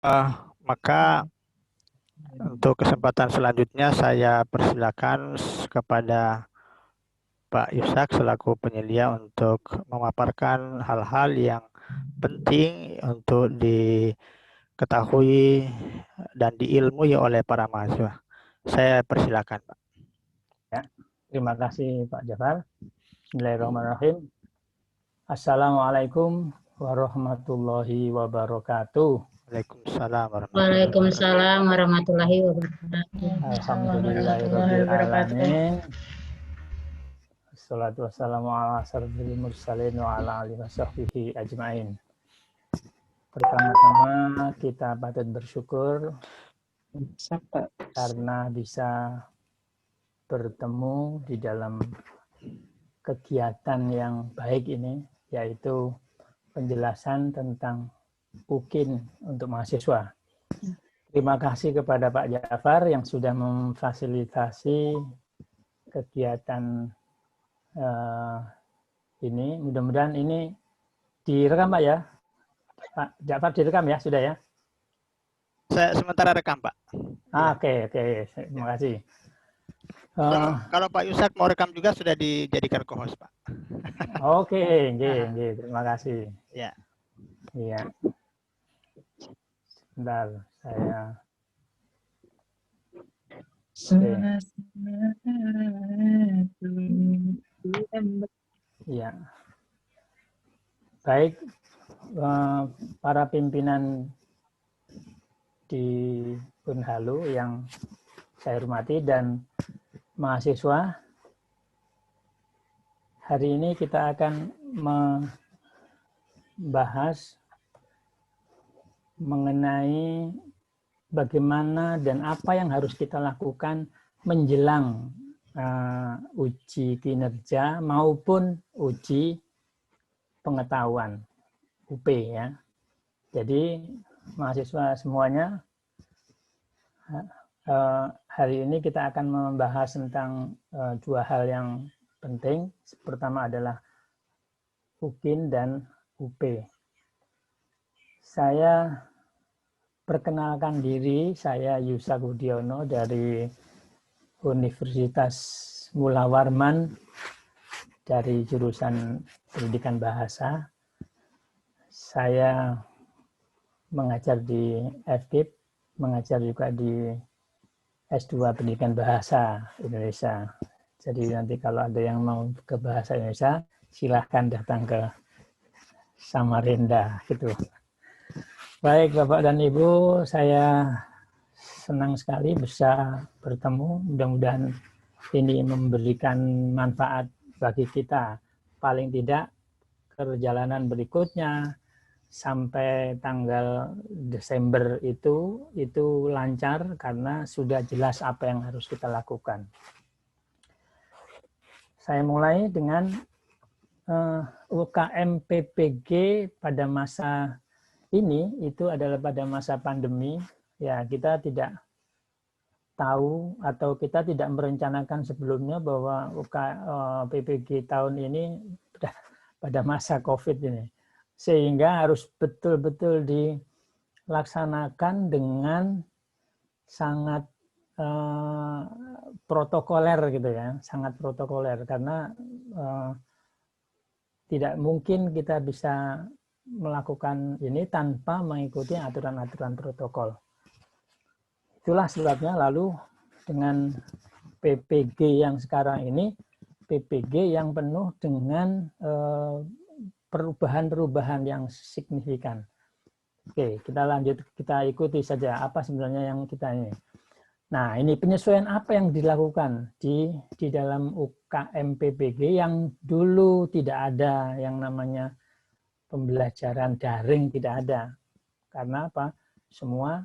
Eh, maka untuk kesempatan selanjutnya saya persilakan kepada Pak Yusak selaku penyedia untuk memaparkan hal-hal yang penting untuk diketahui dan diilmui oleh para mahasiswa. Saya persilakan, Pak. Ya, terima kasih Pak Jafar. Bismillahirrahmanirrahim. Assalamualaikum warahmatullahi wabarakatuh. Waalaikumsalam warahmatullahi wabarakatuh. Waalaikumsalam warahmatullahi wabarakatuh. Alhamdulillahirabbil alamin. Wassalatu wassalamu ala asyrofil mursalin wa ala alihi wasahbihi ajmain. Pertama-tama kita patut bersyukur karena bisa bertemu di dalam kegiatan yang baik ini, yaitu penjelasan tentang UKIN untuk mahasiswa. Terima kasih kepada Pak Jafar yang sudah memfasilitasi kegiatan ini. Mudah-mudahan ini direkam, Pak ya. Pak Jafar direkam ya, sudah ya? Saya sementara rekam, Pak. Oke. Terima kasih. Kalau Pak Yusak mau rekam juga sudah dijadikan co-host, Pak. Oke, terima kasih. Ya. Iya. Sebentar, saya. Iya. Baik, para pimpinan di Unhalu yang saya hormati dan mahasiswa, hari ini kita akan membahas mengenai bagaimana dan apa yang harus kita lakukan menjelang uji kinerja maupun uji pengetahuan UP ya. Jadi mahasiswa semuanya, hari ini kita akan membahas tentang dua hal yang penting. Pertama adalah UKIN dan UP. Saya perkenalkan diri, saya Yusak Udiono dari Universitas Mula Warman dari jurusan Pendidikan Bahasa. Saya mengajar di FKIP, mengajar juga di S2 Pendidikan Bahasa Indonesia. Jadi nanti kalau ada yang mau ke Bahasa Indonesia, silahkan datang ke Samarinda gitu. Baik Bapak dan Ibu, saya senang sekali bisa bertemu. Mudah-mudahan ini memberikan manfaat bagi kita. Paling tidak perjalanan berikutnya sampai tanggal Desember itu lancar karena sudah jelas apa yang harus kita lakukan. Saya mulai dengan UKM PPG pada masa ini itu adalah pada masa pandemi. Ya, kita tidak tahu atau kita tidak merencanakan sebelumnya bahwa PPG tahun ini pada masa COVID ini. Sehingga harus betul-betul dilaksanakan dengan sangat protokoler gitu ya, sangat protokoler karena tidak mungkin kita bisa melakukan ini tanpa mengikuti aturan-aturan protokol. Itulah sebabnya lalu dengan PPG yang sekarang ini, PPG yang penuh dengan perubahan-perubahan yang signifikan. Oke, kita lanjut, kita ikuti saja apa sebenarnya yang kita ini. Nah, ini penyesuaian apa yang dilakukan di dalam UKM PPG yang dulu tidak ada yang namanya pembelajaran daring, tidak ada. Karena apa? Semua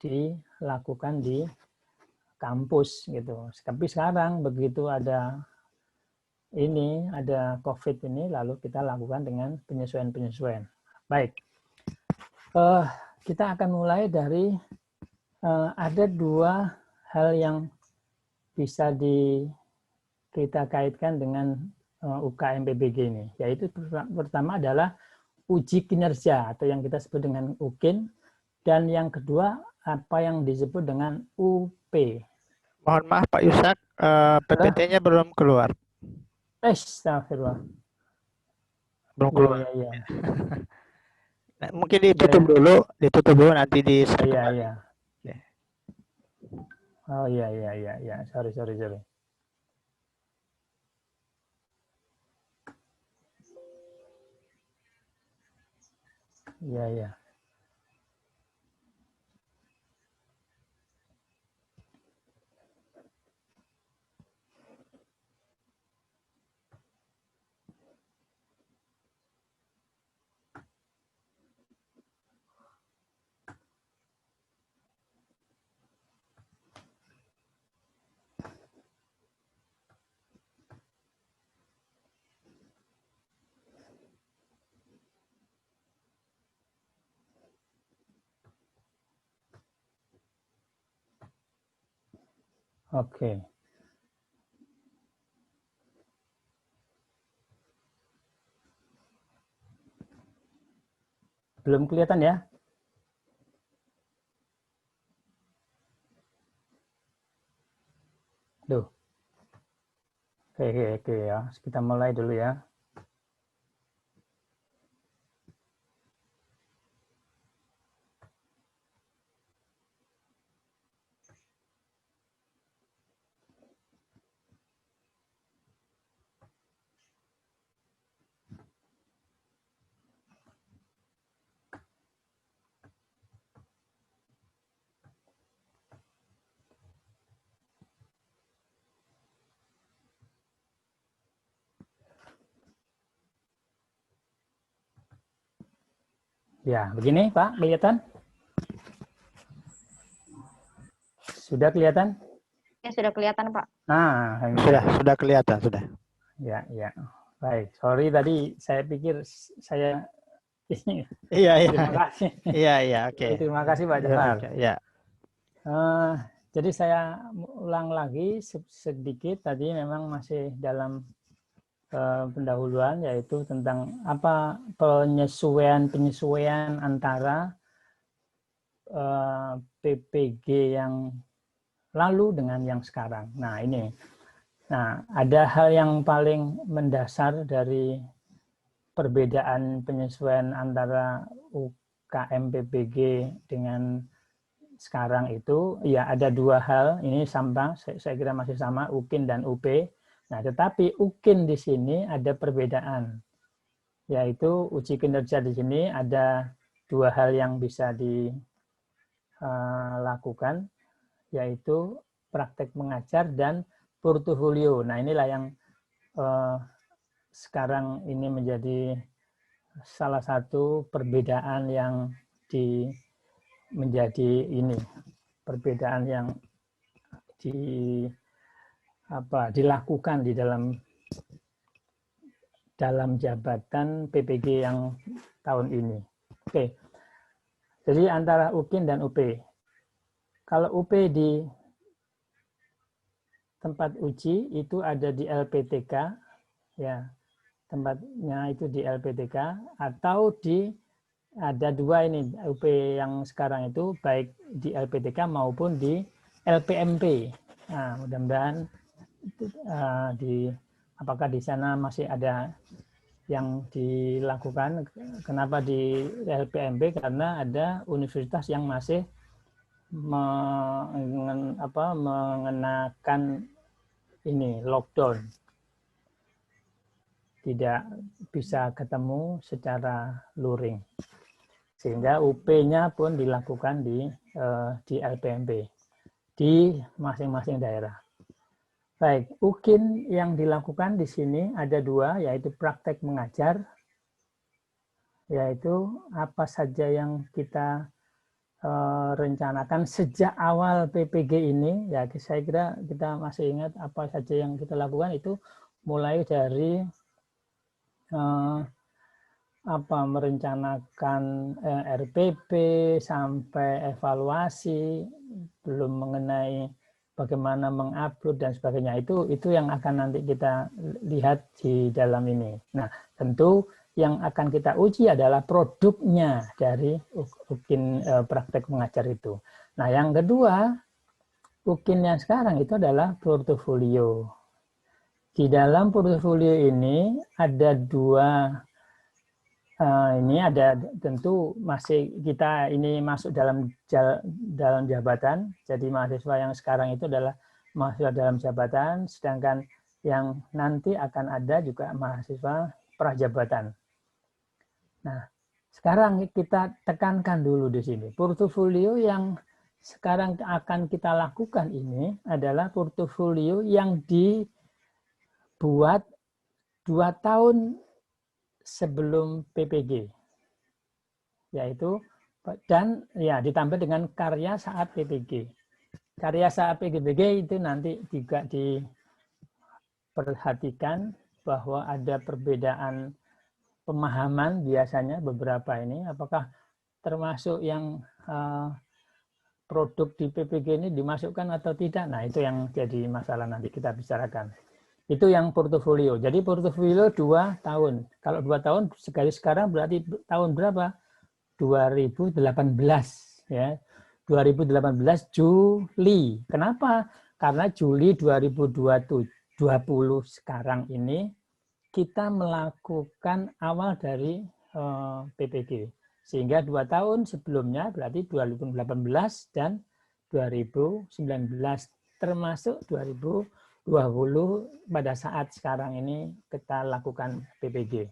dilakukan di kampus gitu. Tapi sekarang begitu ada COVID ini, lalu kita lakukan dengan penyesuaian-penyesuaian. Baik, kita akan mulai dari ada dua hal yang bisa kita kaitkan dengan UKM PPG ini, yaitu pertama adalah uji kinerja atau yang kita sebut dengan UKIN, dan yang kedua apa yang disebut dengan UP. Mohon maaf Pak Yusak, PPT-nya belum keluar. Astagfirullah. Belum Iya, keluar. iya, iya. Nah, mungkin ditutup dulu nanti di share Iya, kembali. iya. Oh iya, iya, iya, iya. Sorry. Iya, iya. Oke. Belum kelihatan ya? Duh. Oke ya. Kita mulai dulu ya. Ya, begini Pak, kelihatan? Sudah kelihatan? Ya, sudah kelihatan, Pak. Nah, Sudah kelihatan, sudah. Ya. Baik, sorry tadi saya pikir saya Iya. terima kasih. Iya, oke. Terima kasih Pak Jafar. Ya. Jadi saya ulang lagi sedikit tadi, memang masih dalam pendahuluan, yaitu tentang apa penyesuaian antara PPG yang lalu dengan yang sekarang. Nah ini, ada hal yang paling mendasar dari perbedaan penyesuaian antara UKM PPG dengan sekarang itu, ya ada dua hal, ini sama, saya kira masih sama, UKIN dan UP. Nah, tetapi UKIN di sini ada perbedaan, yaitu uji kinerja di sini ada dua hal yang bisa dilakukan, yaitu praktek mengajar dan portofolio. Nah, inilah yang sekarang ini menjadi salah satu perbedaan yang menjadi ini perbedaan yang dilakukan di dalam jabatan PPG yang tahun ini. Oke. Jadi antara UKIN dan UP. Kalau UP di tempat uji itu ada di LPTK, ya. Tempatnya itu di LPTK atau ada dua ini UP yang sekarang itu, baik di LPTK maupun di LPMP. Nah, mudah-mudahan apakah di sana masih ada yang dilakukan. Kenapa di LPMP? Karena ada universitas yang masih mengenakan ini lockdown, tidak bisa ketemu secara luring, sehingga UP-nya pun dilakukan di LPMP di masing-masing daerah. Baik, UKIN yang dilakukan di sini ada dua, yaitu praktek mengajar, yaitu apa saja yang kita rencanakan sejak awal PPG ini, ya saya kira kita masih ingat apa saja yang kita lakukan itu, mulai dari merencanakan RPP sampai evaluasi, belum mengenai bagaimana mengupload dan sebagainya, itu yang akan nanti kita lihat di dalam ini. Nah, tentu yang akan kita uji adalah produknya dari UKIN praktek mengajar itu. Nah, yang kedua, UKIN yang sekarang itu adalah portofolio. Di dalam portofolio ini ada dua, ini ada tentu masih kita ini masuk dalam jabatan. Jadi mahasiswa yang sekarang itu adalah mahasiswa dalam jabatan, sedangkan yang nanti akan ada juga mahasiswa prajabatan. Nah, sekarang kita tekankan dulu di sini. Portofolio yang sekarang akan kita lakukan ini adalah portofolio yang dibuat 2 tahun sebelum PPG. Yaitu dan ya ditambah dengan karya saat PPG. Karya saat PPG itu nanti juga diperhatikan bahwa ada perbedaan pemahaman biasanya beberapa ini, apakah termasuk yang produk di PPG ini dimasukkan atau tidak. Nah, itu yang jadi masalah nanti kita bicarakan. Itu yang portofolio. Jadi portofolio 2 tahun. Kalau 2 tahun sekali sekarang berarti tahun berapa? 2018 ya. 2018 Juli. Kenapa? Karena Juli 2020 sekarang ini kita melakukan awal dari PPG. Sehingga 2 tahun sebelumnya berarti 2018 dan 2019 termasuk 2020 pada saat sekarang ini kita lakukan PPG.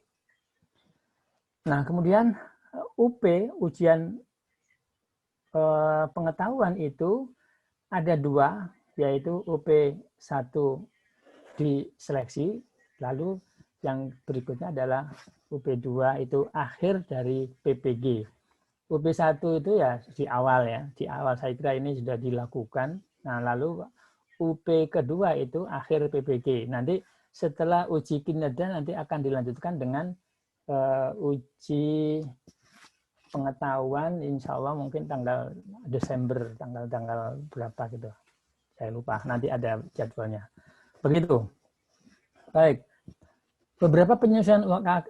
Nah, kemudian UP, ujian pengetahuan itu ada 2, yaitu UP 1 diseleksi, lalu yang berikutnya adalah UP2 itu akhir dari PPG. UP1 itu ya di awal ya. Di awal saya kira ini sudah dilakukan. Nah, lalu UP kedua itu akhir PPG. Nanti setelah uji kinerja nanti akan dilanjutkan dengan uji pengetahuan, insya Allah mungkin tanggal Desember, tanggal berapa gitu. Saya lupa, nanti ada jadwalnya. Begitu. Baik. Beberapa penyesuaian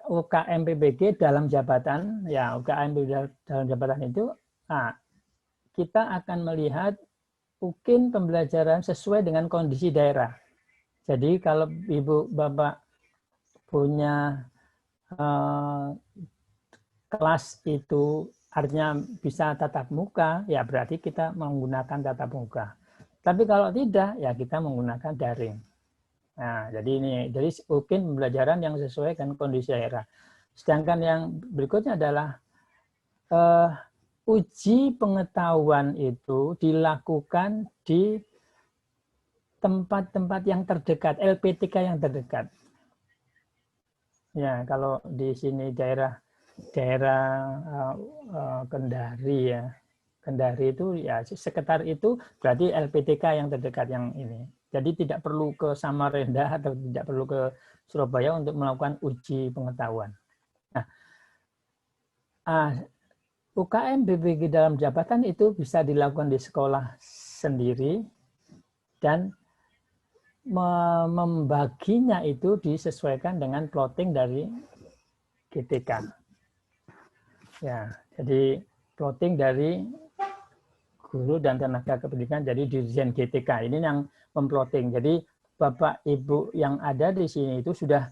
UKM PPG dalam jabatan, ya UKM dalam jabatan itu, kita akan melihat UKIN pembelajaran sesuai dengan kondisi daerah. Jadi kalau Ibu Bapak punya kelas itu artinya bisa tatap muka, ya berarti kita menggunakan tatap muka. Tapi kalau tidak, ya kita menggunakan daring. Nah, jadi UKIN pembelajaran yang sesuai dengan kondisi daerah. Sedangkan yang berikutnya adalah uji pengetahuan itu dilakukan di tempat-tempat yang terdekat, LPTK yang terdekat. Ya, kalau di sini daerah Kendari ya. Kendari itu ya sekitar itu berarti LPTK yang terdekat yang ini. Jadi tidak perlu ke Samarinda atau tidak perlu ke Surabaya untuk melakukan uji pengetahuan. Nah, UKM PPG dalam jabatan itu bisa dilakukan di sekolah sendiri dan membaginya itu disesuaikan dengan plotting dari GTK. Ya, jadi plotting dari guru dan tenaga kependidikan jadi dirjen GTK ini yang memplotting. Jadi Bapak Ibu yang ada di sini itu sudah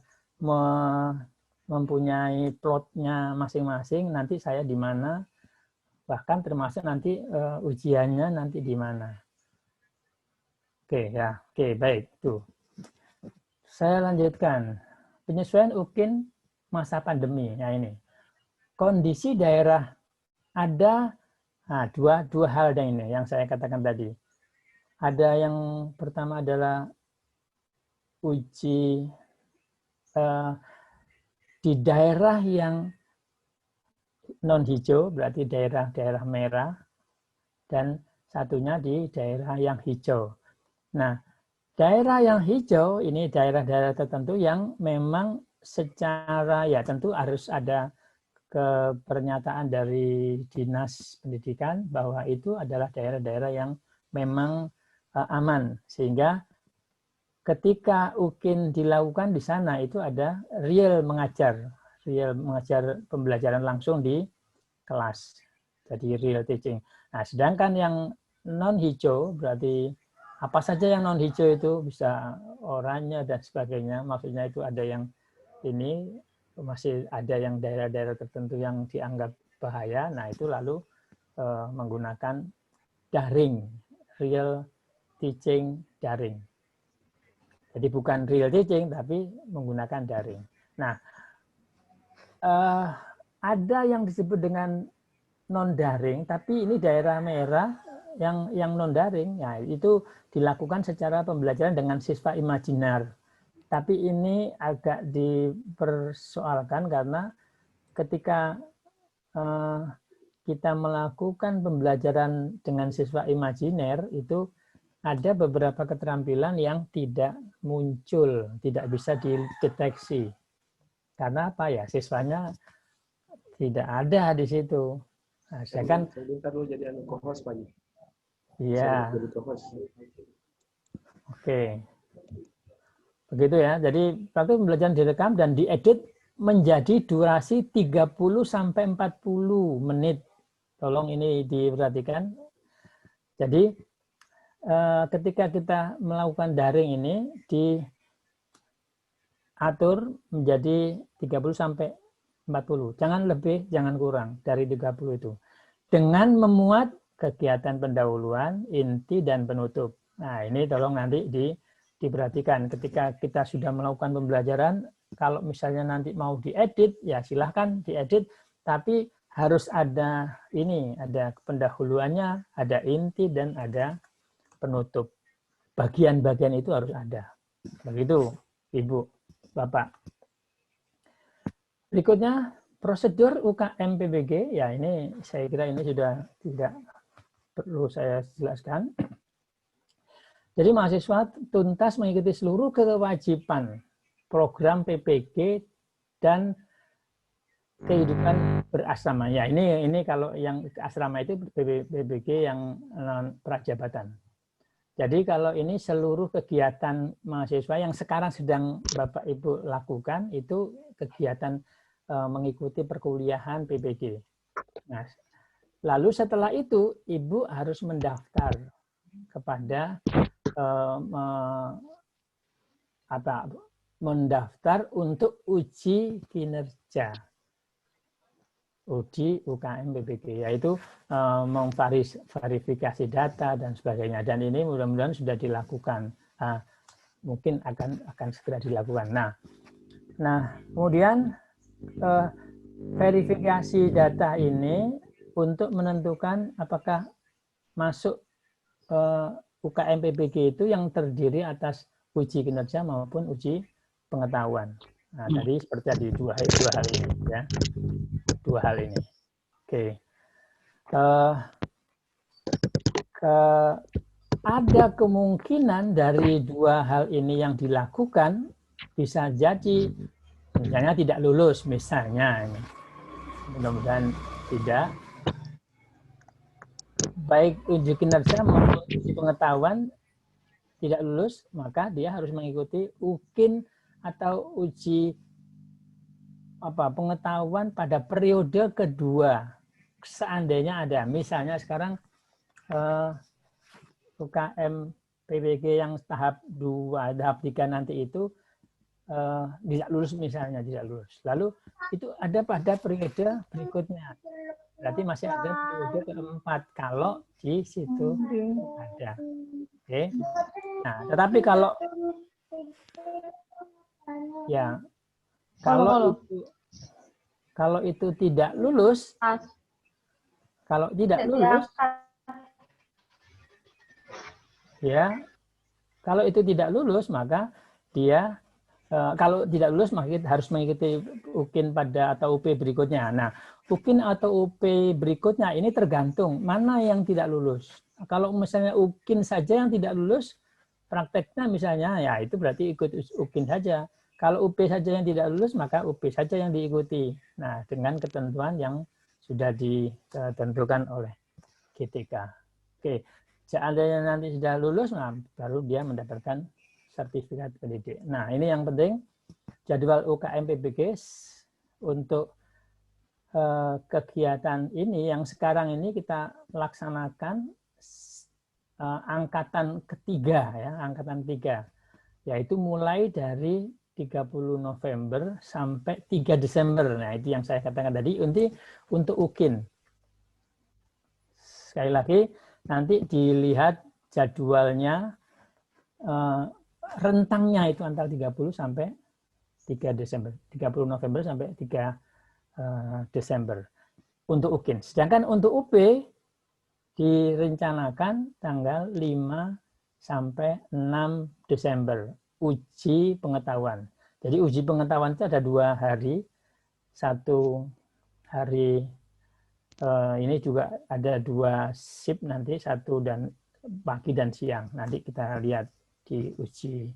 mempunyai plotnya masing-masing. Nanti saya di mana, bahkan termasuk nanti ujiannya nanti di mana. Oke ya, oke baik tuh. Saya lanjutkan penyesuaian UKIN masa pandemi. Ya ini kondisi daerah ada. Nah, dua hal ini yang saya katakan tadi. Ada yang pertama adalah uji di daerah yang non hijau, berarti daerah merah, dan satunya di daerah yang hijau. Nah, daerah yang hijau ini daerah-daerah tertentu yang memang secara ya tentu harus ada pernyataan dari Dinas Pendidikan bahwa itu adalah daerah-daerah yang memang aman, sehingga ketika UKIN dilakukan di sana itu ada real mengajar, real mengajar pembelajaran langsung di kelas. Jadi real teaching. Nah, sedangkan yang non hijau berarti apa saja yang non hijau itu bisa oranye dan sebagainya. Maksudnya itu ada yang ini masih ada yang daerah-daerah tertentu yang dianggap bahaya. Nah, itu lalu menggunakan daring, real teaching daring. Jadi bukan real teaching tapi menggunakan daring. Nah, ada yang disebut dengan non daring, tapi ini daerah merah yang non daring. Ya, itu dilakukan secara pembelajaran dengan siswa imajiner. Tapi ini agak dipersoalkan karena ketika kita melakukan pembelajaran dengan siswa imajiner itu ada beberapa keterampilan yang tidak muncul, tidak bisa dideteksi. Karena apa ya? Siswanya tidak ada di situ. Nah, saya kan jadi co-host Pak. iya. Oke. Begitu ya. Jadi praktik pembelajaran direkam dan diedit menjadi durasi 30 sampai 40 menit. Tolong ini diperhatikan. Jadi ketika kita melakukan daring ini diatur menjadi 30 sampai 40. Jangan lebih, jangan kurang dari 30 itu. Dengan memuat kegiatan pendahuluan, inti, dan penutup. Nah, ini tolong nanti diperhatikan. Ketika kita sudah melakukan pembelajaran, kalau misalnya nanti mau diedit, ya silahkan diedit, tapi harus ada ini, ada pendahuluannya, ada inti, dan ada penutup. Bagian-bagian itu harus ada. Begitu, Ibu, Bapak. Berikutnya, prosedur UKM PBG. Ya, ini saya kira ini sudah tidak perlu saya jelaskan. Jadi mahasiswa tuntas mengikuti seluruh kewajiban program PPG dan kehidupan berasrama. Ya, ini kalau yang asrama itu PBG yang prajabatan. Jadi kalau ini seluruh kegiatan mahasiswa yang sekarang sedang Bapak Ibu lakukan itu kegiatan mengikuti perkuliahan PPG. Nah, lalu setelah itu Ibu harus mendaftar kepada mendaftar untuk uji kinerja. Uji UKM PPG, yaitu memverifikasi data dan sebagainya. Dan ini mudah-mudahan sudah dilakukan, mungkin akan segera dilakukan. Nah kemudian verifikasi data ini untuk menentukan apakah masuk UKM PPG itu yang terdiri atas uji kinerja maupun uji pengetahuan. Nah, tadi seperti tadi dua hal ini ya. Dua hal ini. Oke. Ada kemungkinan dari dua hal ini yang dilakukan bisa jadi misalnya tidak lulus misalnya. Mudah-mudahan tidak. Baik uji kinerja maupun uji pengetahuan tidak lulus, maka dia harus mengikuti UKIN atau uji pengetahuan pada periode kedua. Seandainya ada, misalnya sekarang UKM PBG yang tahap 2, tahap 3 nanti itu tidak lulus misalnya, tidak lulus. Lalu itu ada pada periode berikutnya. Berarti masih ada periode keempat kalau di situ ada. Oke. Nah, tetapi kalau ya kalau itu tidak lulus, ya kalau itu tidak lulus maka dia kalau tidak lulus maka harus mengikuti UKIN pada atau UP berikutnya. Nah, UKIN atau UP berikutnya ini tergantung mana yang tidak lulus. Kalau misalnya UKIN saja yang tidak lulus, prakteknya misalnya ya itu berarti ikut UKIN saja. Kalau UP saja yang tidak lulus, maka UP saja yang diikuti. Nah, dengan ketentuan yang sudah ditentukan oleh GTK. Oke, seandainya nanti sudah lulus, nah, baru dia mendapatkan sertifikat pendidik. Nah, ini yang penting. Jadwal UKM PBG untuk kegiatan ini yang sekarang ini kita laksanakan angkatan ketiga ya, angkatan 3, yaitu mulai dari 30 November sampai 3 Desember. Nah, itu yang saya katakan tadi untuk UKIN. Sekali lagi nanti dilihat jadwalnya, rentangnya itu antara 30 sampai 3 Desember, 30 November sampai 3 Desember untuk UKIN. Sedangkan untuk UP direncanakan tanggal 5 sampai 6 Desember, uji pengetahuan. Jadi uji pengetahuan itu ada 2 hari, 1 hari ini juga ada 2 shift nanti, 1 dan pagi dan siang. Nanti kita lihat di uji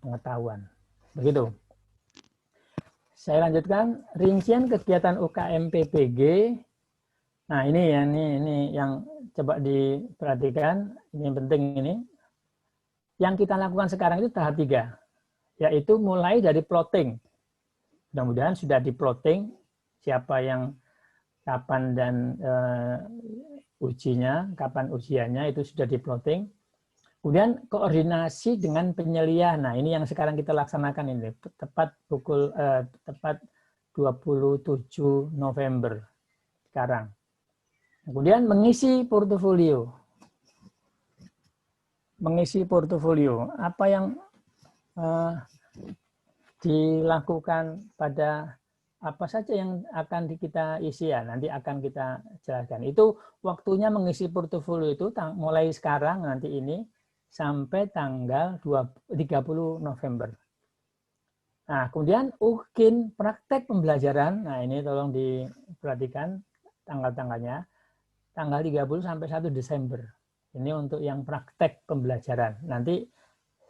pengetahuan. Begitu. Saya lanjutkan rincian kegiatan UKM PPG. Nah, ini yang coba diperhatikan, ini yang penting ini. Yang kita lakukan sekarang itu tahap 3, yaitu mulai dari plotting. Mudah-mudahan sudah di-plotting siapa yang kapan dan ujinya, kapan ujiannya itu sudah di-plotting. Kemudian koordinasi dengan penyelia. Nah, ini yang sekarang kita laksanakan ini tepat 27 November sekarang. Kemudian mengisi portofolio. Mengisi portofolio. Apa yang dilakukan pada apa saja yang akan kita isi ya, nanti akan kita jelaskan. Itu waktunya mengisi portofolio itu mulai sekarang nanti ini sampai tanggal 30 November. Nah, kemudian UKIN praktek pembelajaran. Nah, ini tolong diperhatikan tanggal-tanggalnya. Tanggal 30 sampai 1 Desember. Ini untuk yang praktek pembelajaran. Nanti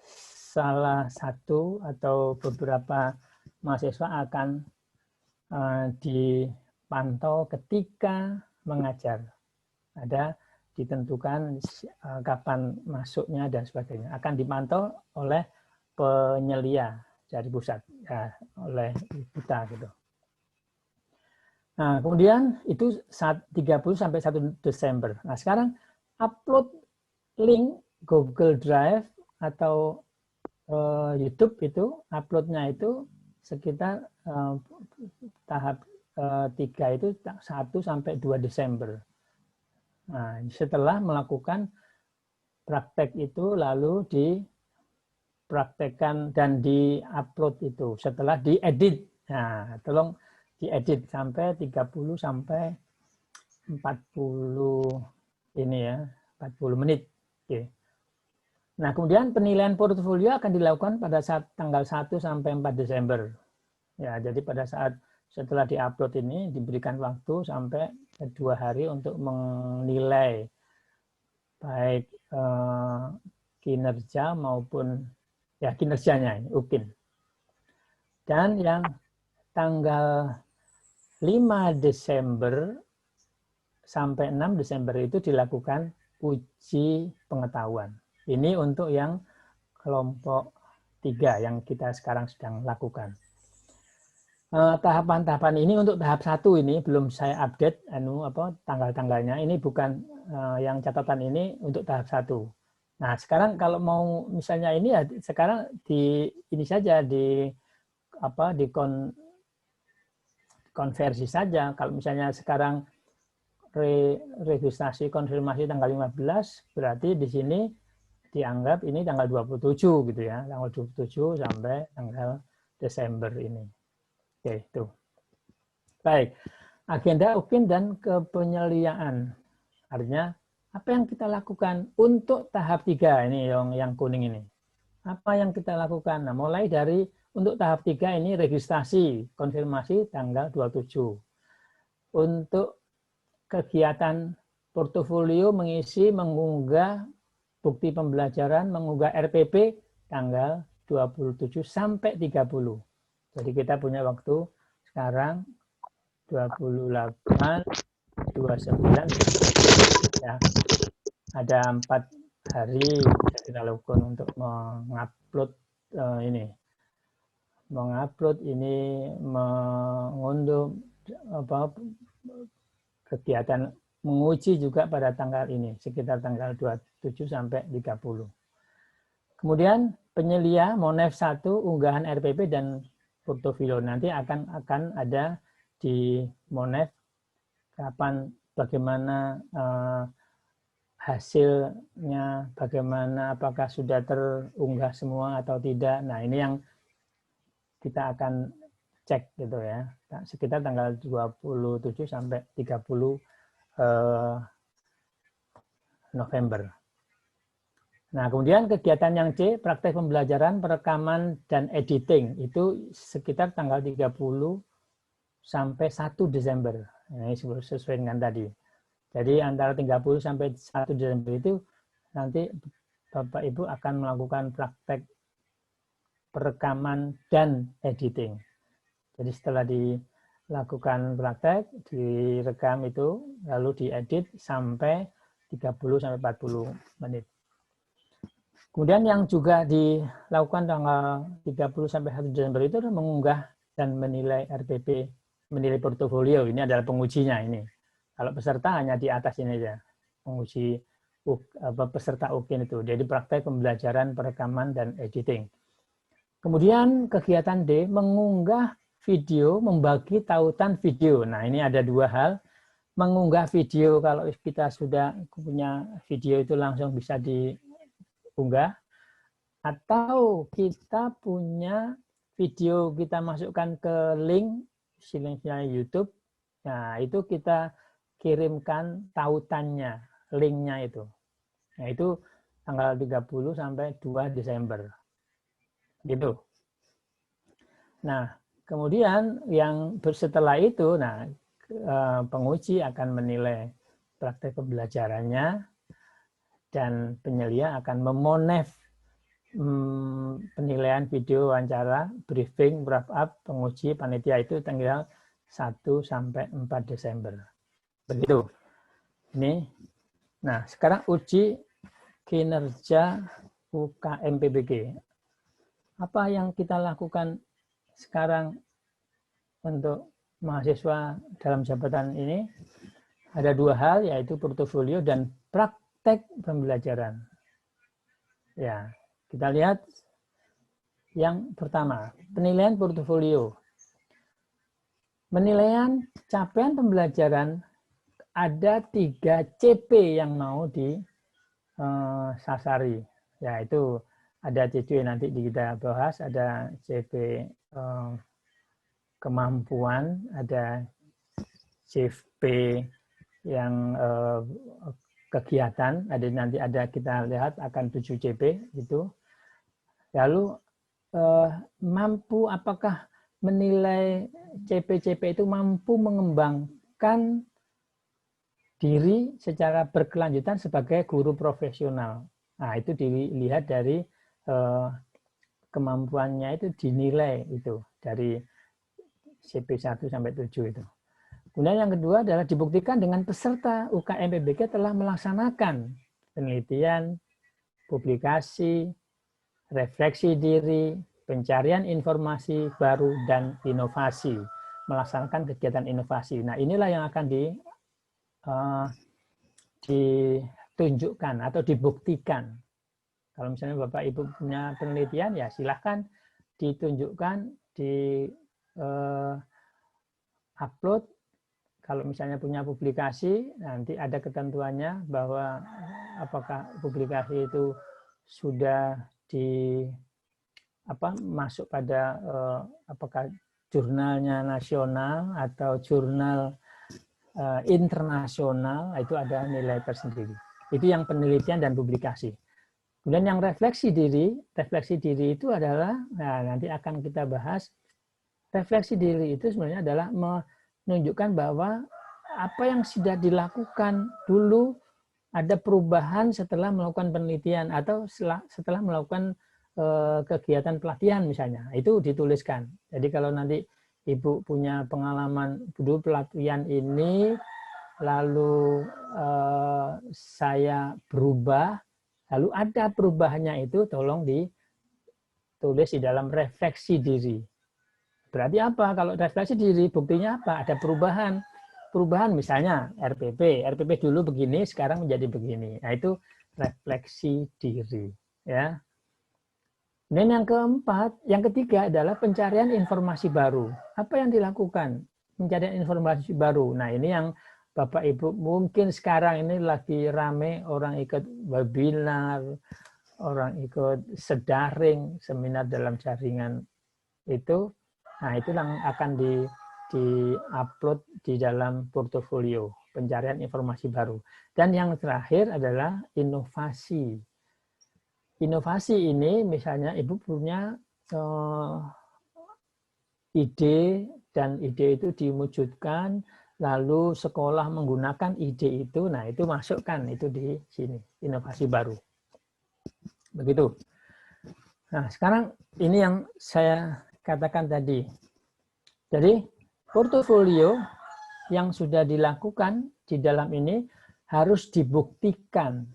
salah satu atau beberapa mahasiswa akan dipantau ketika mengajar. Ada ditentukan kapan masuknya dan sebagainya. Akan dipantau oleh penyelia dari pusat, ya, oleh kita gitu. Nah, kemudian itu 30 sampai 1 Desember. Nah, sekarang upload link Google Drive atau YouTube itu, uploadnya itu sekitar tahap 3 itu 1 sampai 2 Desember. Nah, setelah melakukan praktek itu lalu dipraktekkan dan di-upload itu setelah diedit. Nah, tolong diedit sampai 30 sampai 40 ini ya, 40 menit. Oke. Nah, kemudian penilaian portofolio akan dilakukan pada saat tanggal 1 sampai 4 Desember. Ya, jadi pada saat setelah diupload ini diberikan waktu sampai 2 hari untuk menilai baik kinerja maupun ya kinerjanya ini UKIN. Dan yang tanggal 5 Desember sampai 6 Desember itu dilakukan uji pengetahuan. Ini untuk yang kelompok 3 yang kita sekarang sedang lakukan. Tahapan-tahapan ini untuk tahap 1 ini belum saya update tanggal-tanggalnya. Ini bukan yang catatan ini untuk tahap 1. Nah, sekarang kalau mau misalnya ini ya sekarang ini saja konversi saja. Kalau misalnya sekarang registrasi konfirmasi tanggal 15, berarti di sini dianggap ini tanggal 27 gitu ya. Tanggal 27 sampai tanggal Desember ini. Oke, itu. Baik, agenda UKIN dan kepenyeliaan. Artinya, apa yang kita lakukan untuk tahap 3 ini yang kuning ini. Apa yang kita lakukan? Nah, mulai dari untuk tahap 3 ini registrasi, konfirmasi tanggal 27. Untuk kegiatan portofolio mengisi, mengunggah bukti pembelajaran, mengunggah RPP tanggal 27 sampai 30. Jadi kita punya waktu sekarang 28, 29, ya. Ada 4 hari kita lakukan untuk mengupload ini, mengupload ini, mengunduh kegiatan menguji juga pada tanggal ini, sekitar tanggal 27 sampai 30. Kemudian penyelia Monev 1, unggahan RPP dan portofolio. Nanti akan ada di Monev kapan, bagaimana hasilnya, bagaimana, apakah sudah terunggah semua atau tidak. Nah, ini yang kita akan cek gitu ya, sekitar tanggal 27 sampai 30 November. Nah, kemudian kegiatan yang C, praktek pembelajaran, perekaman, dan editing, itu sekitar tanggal 30 sampai 1 Desember. Nah, ini sesuai dengan tadi. Jadi antara 30 sampai 1 Desember itu nanti Bapak Ibu akan melakukan praktek perekaman dan editing. Jadi setelah dilakukan praktek, direkam itu, lalu diedit sampai 30 sampai 40 menit. Kemudian yang juga dilakukan tanggal 30 sampai 1 Desember itu adalah mengunggah dan menilai RPP, menilai portofolio. Ini adalah pengujinya ini. Kalau peserta hanya di atas ini aja, penguji peserta UKIN itu. Jadi praktek pembelajaran, perekaman, dan editing. Kemudian kegiatan D, mengunggah video, membagi tautan video. Nah, ini ada dua hal. Mengunggah video, kalau kita sudah punya video itu langsung bisa diunggah. Atau kita punya video, kita masukkan ke link, misalnya YouTube. Nah, itu kita kirimkan tautannya, linknya itu. Nah, itu tanggal 30 sampai 2 Desember. Gitu. Nah, kemudian yang setelah itu, nah, penguji akan menilai praktek pembelajarannya dan penyelia akan memonev penilaian video wawancara, briefing, wrap up, penguji, panitia itu tanggal 1 sampai 4 Desember. Begitu. Ini. Nah, sekarang uji kinerja UKM PBG. Apa yang kita lakukan sekarang untuk mahasiswa dalam jabatan ini? Ada dua hal, yaitu portofolio dan praktek pembelajaran. Ya, kita lihat yang pertama, penilaian portofolio. Penilaian capaian pembelajaran ada 3 CP yang mau disasari. Yaitu ada CP nanti kita bahas, ada CP kemampuan, ada CP yang kegiatan, nanti ada kita lihat akan 7 CP itu. Lalu mampu, apakah menilai CP-CP itu mampu mengembangkan diri secara berkelanjutan sebagai guru profesional. Nah, itu dilihat dari kemampuannya itu dinilai itu dari CP 1 sampai 7 itu. Kemudian yang kedua adalah dibuktikan dengan peserta UKM PBG telah melaksanakan penelitian, publikasi, refleksi diri, pencarian informasi baru, dan inovasi. Melaksanakan kegiatan inovasi. Nah, inilah yang akan ditunjukkan atau dibuktikan. Kalau misalnya Bapak Ibu punya penelitian, ya silahkan ditunjukkan, upload. Kalau misalnya punya publikasi, nanti ada ketentuannya bahwa apakah publikasi itu sudah masuk pada apakah jurnalnya nasional atau jurnal internasional, itu ada nilai tersendiri. Itu yang penelitian dan publikasi. Kemudian yang refleksi diri itu adalah, nah, nanti akan kita bahas. Refleksi diri itu sebenarnya adalah menunjukkan bahwa apa yang sudah dilakukan dulu ada perubahan setelah melakukan penelitian atau setelah melakukan kegiatan pelatihan misalnya. Itu dituliskan. Jadi kalau nanti Ibu punya pengalaman dulu pelatihan ini, lalu saya berubah, lalu ada perubahannya itu, tolong ditulis di dalam refleksi diri. Berarti apa? Kalau refleksi diri, buktinya apa? Ada perubahan. Perubahan misalnya RPP. RPP dulu begini, sekarang menjadi begini. Nah, itu refleksi diri. Ya. Dan yang keempat, yang ketiga adalah pencarian informasi baru. Apa yang dilakukan? Pencarian informasi baru. Nah, ini yang Bapak Ibu mungkin sekarang ini lagi rame, orang ikut webinar, orang ikut sedaring, seminar dalam jaringan itu. Nah, itu yang akan di-upload di dalam portofolio, pencarian informasi baru. Dan yang terakhir adalah inovasi. Inovasi ini misalnya Ibu punya ide dan ide itu diwujudkan, lalu sekolah menggunakan ide itu, nah itu masukkan itu di sini, inovasi baru. Begitu. Nah, sekarang ini yang saya katakan tadi. Jadi, portofolio yang sudah dilakukan di dalam ini harus dibuktikan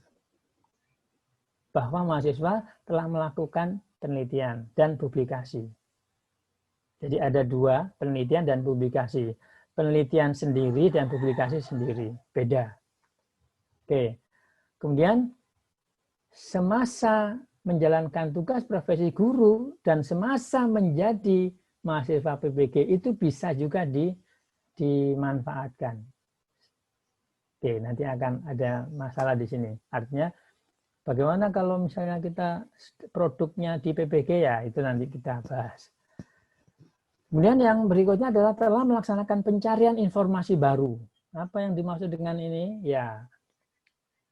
bahwa mahasiswa telah melakukan penelitian dan publikasi. Jadi ada dua, penelitian dan publikasi. Penelitian sendiri dan publikasi sendiri, beda. Oke. Kemudian semasa menjalankan tugas profesi guru dan semasa menjadi mahasiswa PPG itu bisa juga dimanfaatkan. Oke, nanti akan ada masalah di sini. Artinya bagaimana kalau misalnya kita produknya di PPG, ya itu nanti kita bahas. Kemudian yang berikutnya adalah telah melaksanakan pencarian informasi baru. Apa yang dimaksud dengan ini? Ya,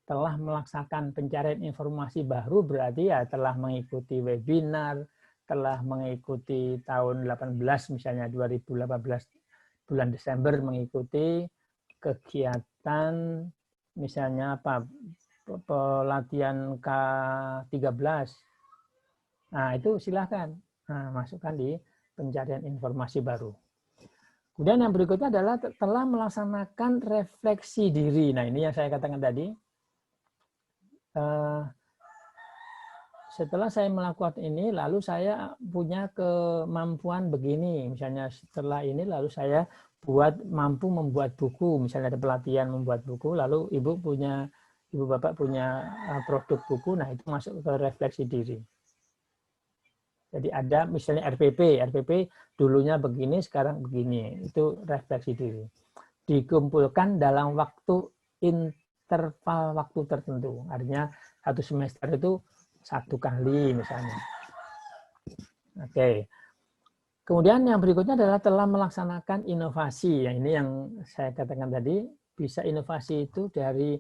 telah melaksanakan pencarian informasi baru berarti ya telah mengikuti webinar, telah mengikuti tahun 18 misalnya 2018 bulan Desember mengikuti kegiatan misalnya apa? Pelatihan K13. Nah, itu silakan. Nah, masukkan di pencarian informasi baru. Kemudian yang berikutnya adalah telah melaksanakan refleksi diri. Nah, ini yang saya katakan tadi. Setelah saya melakukan ini, lalu saya punya kemampuan begini. Misalnya setelah ini, lalu saya mampu membuat buku. Misalnya ada pelatihan membuat buku, lalu Ibu Bapak punya produk buku, nah itu masuk ke refleksi diri. Jadi ada misalnya RPP dulunya begini, sekarang begini. Itu refleksi diri. Dikumpulkan dalam interval waktu tertentu. Artinya satu semester itu 1 kali misalnya. Oke. Kemudian yang berikutnya adalah telah melaksanakan inovasi. Ini yang saya katakan tadi, bisa inovasi itu dari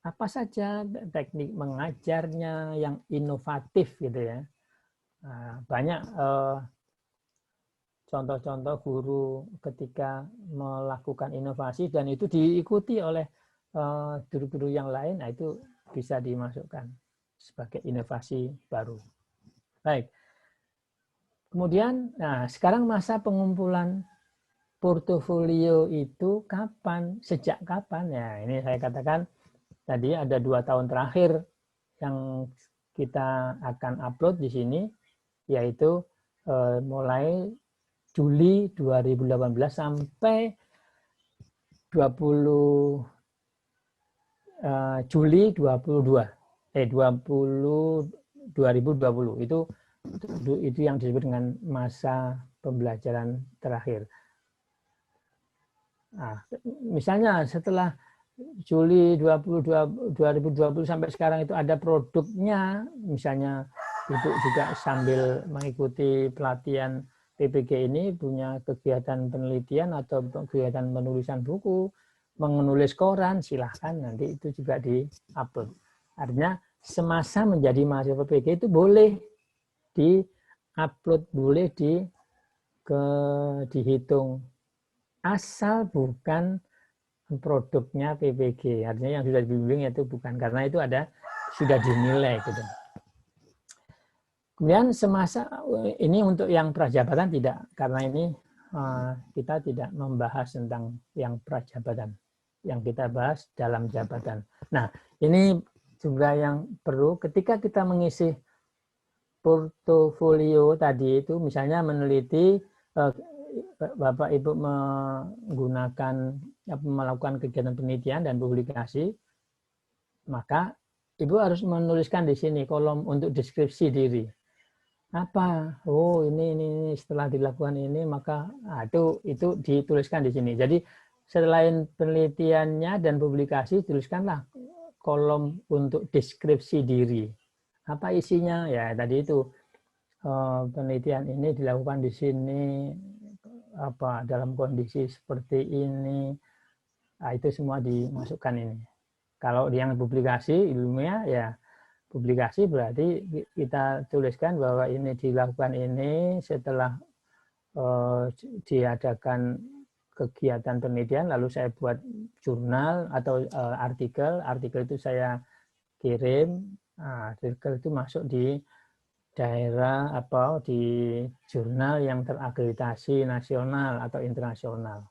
apa saja teknik mengajarnya yang inovatif gitu ya. Nah, banyak contoh-contoh guru ketika melakukan inovasi dan itu diikuti oleh guru-guru yang lain, nah itu bisa dimasukkan sebagai inovasi baru. Baik. Kemudian, nah sekarang masa pengumpulan portofolio itu kapan? Sejak kapan? Ya, ini saya katakan tadi ada 2 tahun terakhir yang kita akan upload di sini, yaitu mulai Juli 2018 sampai 20 Juli 2020 itu yang disebut dengan masa pembelajaran terakhir. Nah, misalnya setelah Juli 2020 sampai sekarang itu ada produknya, misalnya Ibu juga sambil mengikuti pelatihan PPG ini punya kegiatan penelitian atau kegiatan penulisan buku, menulis koran, silahkan nanti itu juga di-upload. Artinya semasa menjadi mahasiswa PPG itu boleh di-upload, boleh dihitung, asal bukan produknya PPG. Artinya yang sudah dibimbing itu bukan, karena itu sudah dinilai gitu. Kemudian semasa ini untuk yang prajabatan tidak, karena ini kita tidak membahas tentang yang prajabatan, yang kita bahas dalam jabatan. Nah, ini juga yang perlu ketika kita mengisi portofolio tadi itu, misalnya meneliti Bapak Ibu melakukan kegiatan penelitian dan publikasi, maka Ibu harus menuliskan di sini kolom untuk deskripsi diri. Apa? Oh, ini setelah dilakukan ini, maka itu dituliskan di sini. Jadi selain penelitiannya dan publikasi, tuliskanlah kolom untuk deskripsi diri. Apa isinya? Ya tadi itu, penelitian ini dilakukan di sini, dalam kondisi seperti ini. Nah, itu semua dimasukkan ini. Kalau yang publikasi ilmiah, ya publikasi berarti kita tuliskan bahwa ini dilakukan ini setelah diadakan kegiatan penelitian, lalu saya buat jurnal atau artikel itu saya kirim, artikel itu masuk di daerah di jurnal yang terakreditasi nasional atau internasional.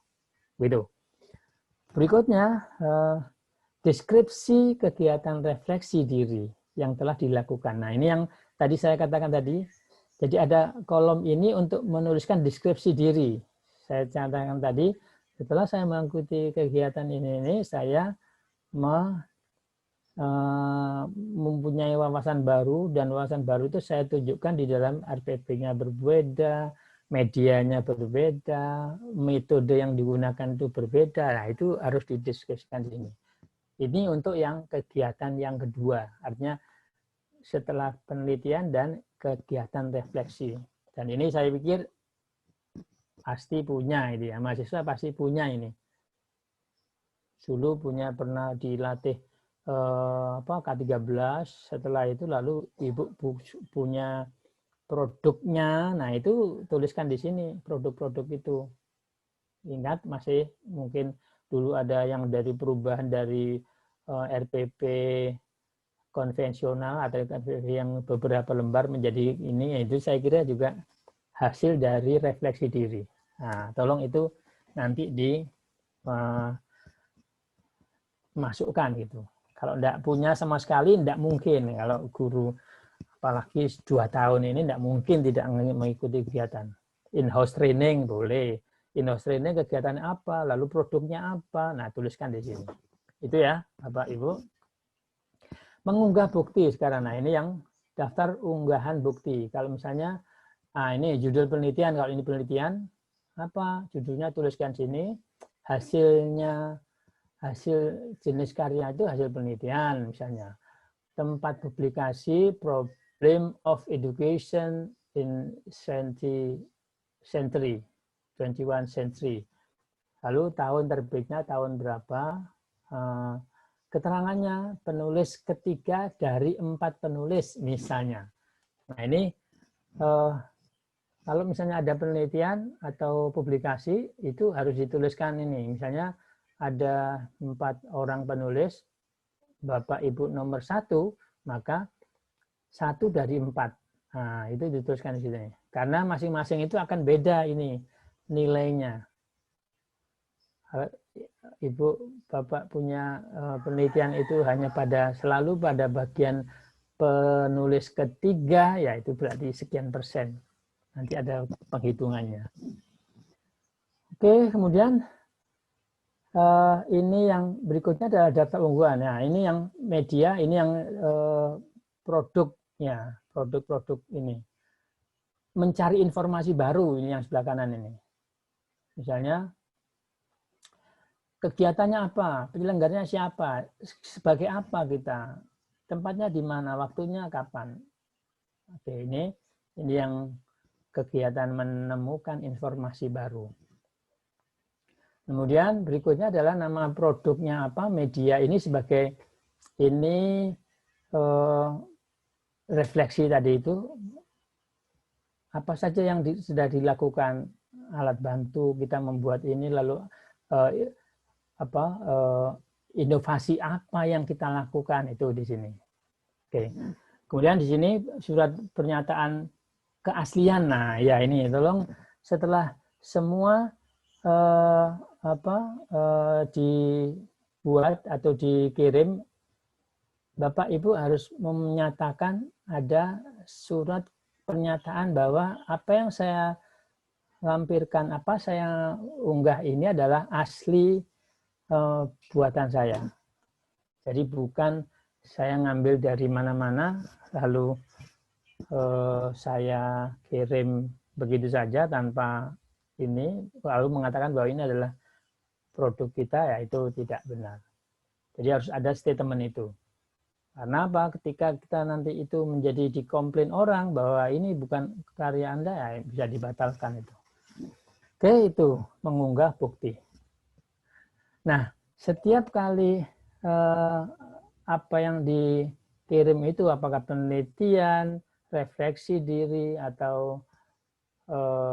Gitu. Berikutnya, deskripsi kegiatan refleksi diri yang telah dilakukan. Nah, ini yang tadi saya katakan tadi. Jadi ada kolom ini untuk menuliskan deskripsi diri. Saya katakan tadi, setelah saya mengikuti kegiatan ini saya mempunyai wawasan baru, dan wawasan baru itu saya tunjukkan di dalam RPP-nya berbeda, medianya berbeda, metode yang digunakan itu berbeda. Nah, itu harus didiskusikan di sini. Ini untuk yang kegiatan yang kedua, artinya setelah penelitian dan kegiatan refleksi. Dan ini saya pikir pasti punya ini ya, mahasiswa pasti punya ini. Dulu pernah dilatih K13, setelah itu lalu Ibu punya produknya. Nah, itu tuliskan di sini produk-produk itu. Ingat masih mungkin dulu ada yang dari perubahan dari RPP konvensional atau RPP yang beberapa lembar menjadi ini, itu saya kira juga hasil dari refleksi diri. Nah, tolong itu nanti masukkan gitu. Kalau tidak punya sama sekali, tidak mungkin. Kalau guru, apalagi 2 tahun ini, tidak mungkin tidak mengikuti kegiatan. In-house training boleh. In-house training kegiatan apa, lalu produknya apa. Nah, tuliskan di sini. Itu ya, Bapak Ibu. Mengunggah bukti sekarang. Nah, ini yang daftar unggahan bukti. Kalau misalnya, ini judul penelitian. Kalau ini penelitian, apa judulnya tuliskan sini. Hasil jenis karya itu hasil penelitian misalnya. Tempat publikasi Problem of Education in 21st century. Lalu tahun terbitnya tahun berapa, keterangannya penulis ketiga dari 4 penulis misalnya. Nah, ini kalau misalnya ada penelitian atau publikasi itu harus dituliskan ini. Misalnya ada 4 orang penulis, Bapak Ibu nomor 1, maka 1 dari 4. Nah, itu dituliskan di sini. Karena masing-masing itu akan beda ini nilainya. Ibu, Bapak punya penelitian itu hanya selalu pada bagian penulis ketiga, ya itu berarti sekian persen. Nanti ada penghitungannya. Oke, kemudian ini yang berikutnya adalah daftar unggahan. Nah, ini yang media, ini yang produknya, produk-produk ini. Mencari informasi baru, ini yang sebelah kanan ini. Misalnya, kegiatannya apa, penyelenggaranya siapa, sebagai apa kita, tempatnya di mana, waktunya kapan. Oke, ini yang kegiatan menemukan informasi baru. Kemudian berikutnya adalah nama produknya apa, media ini sebagai ini refleksi tadi itu, apa saja yang sudah dilakukan, alat bantu kita membuat ini, lalu inovasi apa yang kita lakukan itu di sini. Oke. Kemudian di sini surat pernyataan keaslian. Nah, ya ini tolong setelah semua dibuat atau dikirim, Bapak Ibu harus menyatakan ada surat pernyataan bahwa apa yang saya lampirkan apa saya unggah ini adalah asli buatan saya. Jadi bukan saya ngambil dari mana-mana lalu saya kirim begitu saja tanpa ini lalu mengatakan bahwa ini adalah produk kita, ya itu tidak benar. Jadi harus ada statement itu. Karena apa? Ketika kita nanti itu menjadi dikomplain orang bahwa ini bukan karya Anda, ya bisa dibatalkan itu. Oke, itu mengunggah bukti. Nah, setiap kali apa yang dikirim itu, apakah penelitian, refleksi diri, atau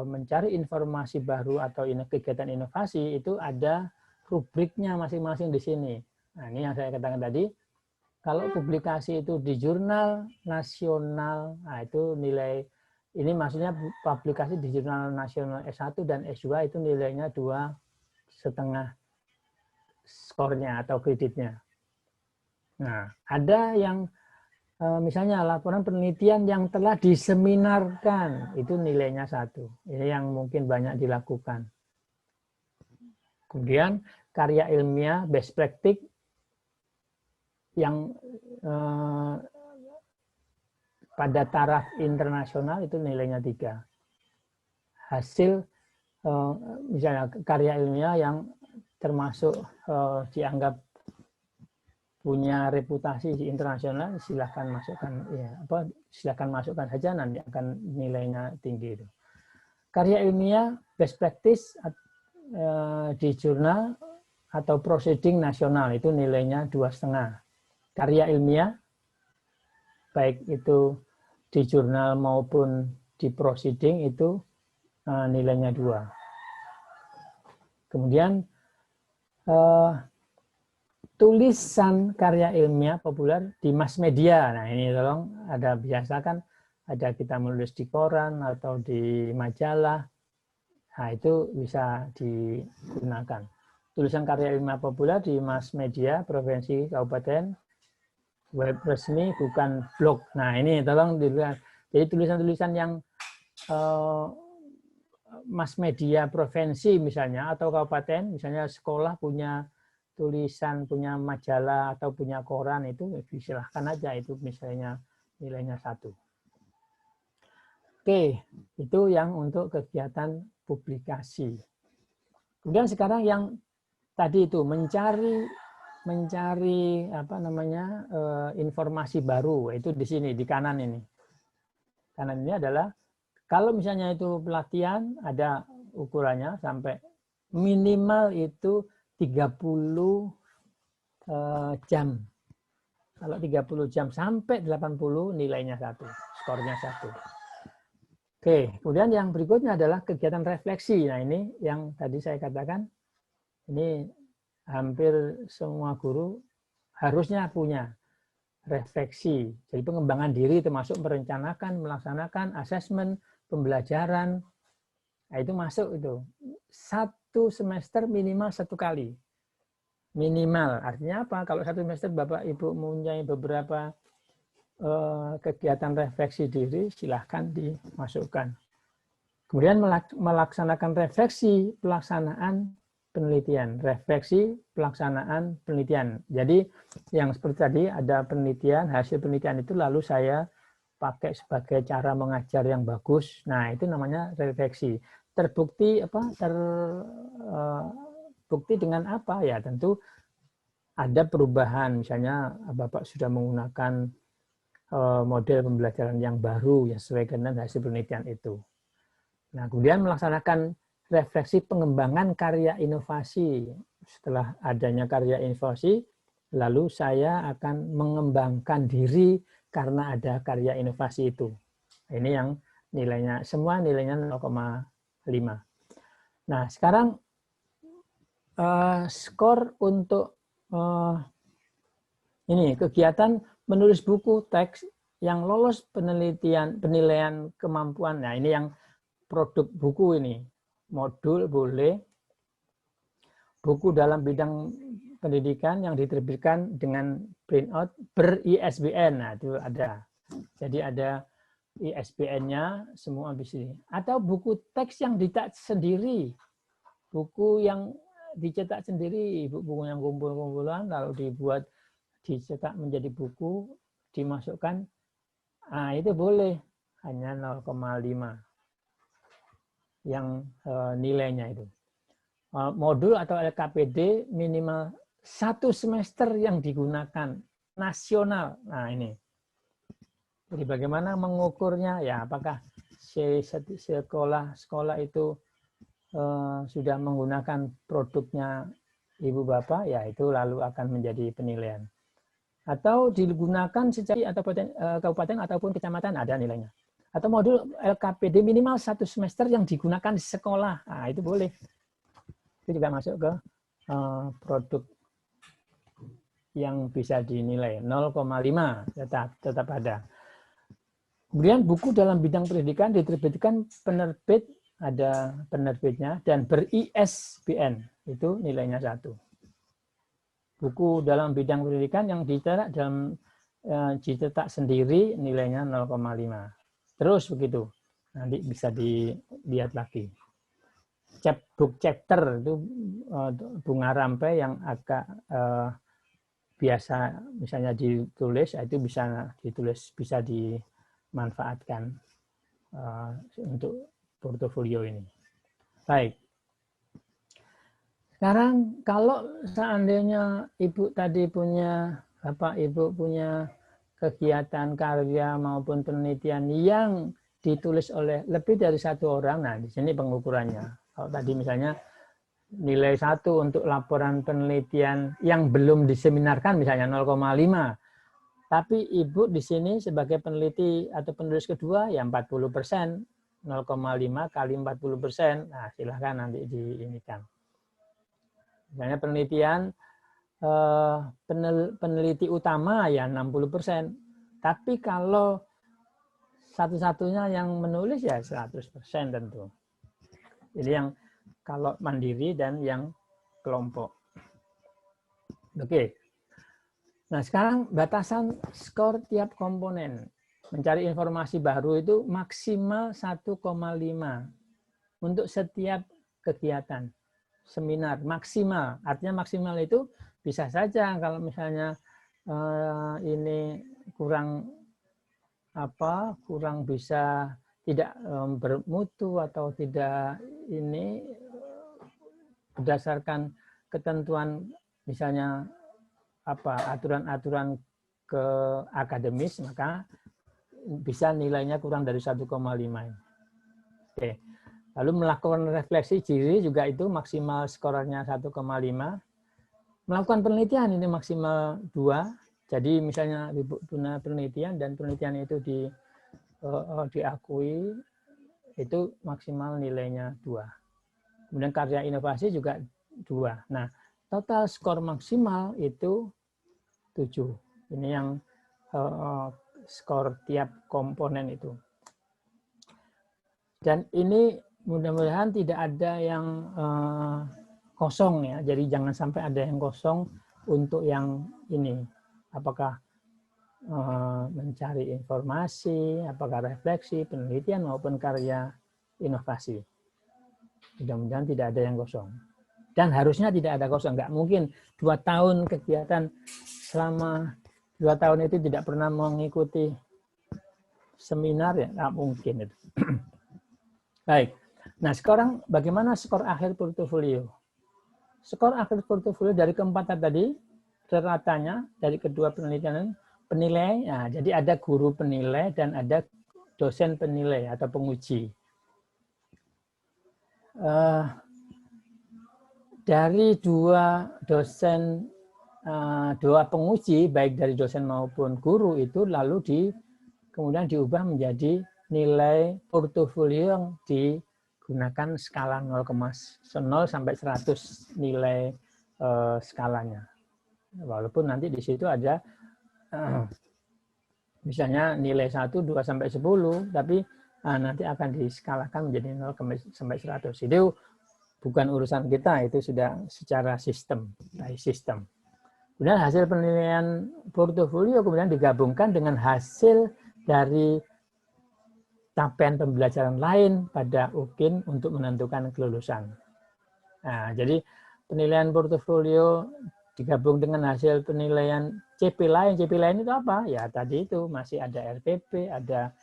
mencari informasi baru, atau kegiatan inovasi, itu ada rubriknya masing-masing di sini. Nah, ini yang saya katakan tadi. Kalau publikasi itu di jurnal nasional, nah itu nilai, ini maksudnya publikasi di jurnal nasional S1 dan S2 itu nilainya 2,5 skornya atau kreditnya. Nah, ada yang misalnya laporan penelitian yang telah diseminarkan, itu nilainya 1. Ini yang mungkin banyak dilakukan. Kemudian karya ilmiah, best practice, yang pada taraf internasional itu nilainya 3. Hasil misalnya karya ilmiah yang termasuk dianggap punya reputasi di internasional, silahkan masukkan ya silahkan masukkan saja, nanti akan nilainya tinggi itu. Karya ilmiah best practice di jurnal atau proceeding nasional itu nilainya 2,5. Karya ilmiah, baik itu di jurnal maupun di proceeding itu nilainya 2. Kemudian tulisan karya ilmiah populer di mass media. Nah ini tolong ada biasa kan, ada kita menulis di koran atau di majalah. Nah itu bisa digunakan. Tulisan karya ilmiah populer di mass media, provinsi, kabupaten, web resmi, bukan blog. Nah ini tolong dilihat. Jadi tulisan-tulisan yang mass media provinsi misalnya atau kabupaten, misalnya sekolah punya tulisan, punya majalah atau punya koran, itu silahkan aja, itu misalnya nilainya 1. Oke, itu yang untuk kegiatan publikasi. Kemudian sekarang yang tadi itu mencari apa namanya informasi baru, itu di sini di kanan ini. Kanan ini adalah kalau misalnya itu pelatihan ada ukurannya sampai minimal itu 30 jam. Kalau 30 jam sampai 80 nilainya 1, skornya 1. Oke, kemudian yang berikutnya adalah kegiatan refleksi. Nah ini yang tadi saya katakan, ini hampir semua guru harusnya punya refleksi. Jadi pengembangan diri termasuk merencanakan, melaksanakan asesmen, pembelajaran. Nah, itu masuk itu. 1 semester minimal 1 kali. Minimal. Artinya apa? Kalau 1 semester Bapak Ibu mempunyai beberapa kegiatan refleksi diri, silahkan dimasukkan. Kemudian melaksanakan refleksi pelaksanaan penelitian, refleksi pelaksanaan penelitian. Jadi yang seperti tadi ada penelitian, hasil penelitian itu lalu saya pakai sebagai cara mengajar yang bagus. Nah itu namanya refleksi. Terbukti apa? Terbukti dengan apa? Ya tentu ada perubahan. Misalnya Bapak sudah menggunakan model pembelajaran yang baru yang sesuai dengan hasil penelitian itu. Nah kemudian melaksanakan refleksi pengembangan karya inovasi. Setelah adanya karya inovasi, lalu saya akan mengembangkan diri karena ada karya inovasi itu. Ini yang nilainya, semua nilainya 0,5. Nah, sekarang skor untuk ini kegiatan menulis buku teks yang lolos penilaian kemampuan. Nah, ini yang produk buku ini. Modul boleh, buku dalam bidang pendidikan yang diterbitkan dengan printout ber-ISBN. Nah, itu ada. Jadi ada ISBN-nya semua bisa. Atau buku teks yang dicetak sendiri, buku yang dicetak sendiri, buku yang kumpul-kumpulan lalu dicetak menjadi buku, dimasukkan, itu boleh, hanya 0,5 yang nilainya itu. Modul atau LKPD minimal 1 semester yang digunakan nasional. Nah ini. Jadi bagaimana mengukurnya? Ya apakah sekolah itu sudah menggunakan produknya ibu bapak? Ya itu lalu akan menjadi penilaian. Atau digunakan secara atau kabupaten ataupun kecamatan ada nilainya. Atau modul LKPD minimal 1 semester yang digunakan di sekolah. Nah itu boleh. Itu juga masuk ke produk yang bisa dinilai 0,5 tetap ada. Kemudian buku dalam bidang pendidikan diterbitkan penerbit, ada penerbitnya dan ber-ISBN, itu nilainya 1. Buku dalam bidang pendidikan yang dicetak sendiri nilainya 0,5. Terus begitu. Nanti bisa dilihat lagi. Book chapter itu bunga rampai yang agak biasa misalnya ditulis, itu bisa dimanfaatkan untuk portofolio ini. Baik. Sekarang kalau seandainya Bapak Ibu punya kegiatan karya maupun penelitian yang ditulis oleh lebih dari 1 orang, nah di sini pengukurannya. Kalau tadi misalnya nilai 1 untuk laporan penelitian yang belum diseminarkan misalnya 0,5. Tapi Ibu di sini sebagai peneliti atau penulis kedua ya 40%. 0,5 kali 40%. Nah, silahkan nanti diinikan. Misalnya penelitian peneliti utama ya 60%. Tapi kalau satu-satunya yang menulis ya 100% tentu. Jadi yang kalau mandiri dan yang kelompok. Oke. Nah, sekarang batasan skor tiap komponen. Mencari informasi baru itu maksimal 1,5 untuk setiap kegiatan. Seminar maksimal. Artinya maksimal itu bisa saja kalau misalnya ini kurang bisa tidak bermutu atau tidak ini berdasarkan ketentuan misalnya aturan-aturan ke akademis, maka bisa nilainya kurang dari 1,5. Oke. Lalu melakukan refleksi diri juga itu maksimal skornya 1,5. Melakukan penelitian ini maksimal 2. Jadi misalnya punya penelitian dan penelitian itu diakui, itu maksimal nilainya 2. Kemudian karya inovasi juga 2. Nah, total skor maksimal itu 7. Ini yang skor tiap komponen itu. Dan ini mudah-mudahan tidak ada yang kosong ya. Jadi jangan sampai ada yang kosong untuk yang ini. Apakah mencari informasi, apakah refleksi, penelitian maupun karya inovasi. Mudah-mudahan tidak ada yang kosong. Dan harusnya tidak ada kosong. Nggak mungkin 2 tahun kegiatan selama 2 tahun itu tidak pernah mengikuti seminar ya, nggak mungkin itu. Baik. Nah sekarang bagaimana skor akhir portofolio? Skor akhir portofolio dari keempat tadi, ratanya dari kedua penelitian penilai. Nah, jadi ada guru penilai dan ada dosen penilai atau penguji. Dari 2 dosen, 2 penguji, baik dari dosen maupun guru itu lalu kemudian diubah menjadi nilai portofolio yang digunakan skala 0 sampai 100 nilai skalanya. Walaupun nanti di situ ada misalnya nilai 1, 2 sampai 10, tapi nanti akan diskalakan menjadi 0 sampai 100. Itu bukan urusan kita, itu sudah secara sistem, by sistem. Kemudian hasil penilaian portofolio kemudian digabungkan dengan hasil dari capaian pembelajaran lain pada UKIN untuk menentukan kelulusan. Nah, jadi penilaian portofolio digabung dengan hasil penilaian CP lain. CP lain itu apa? Ya tadi itu masih ada RPP, ada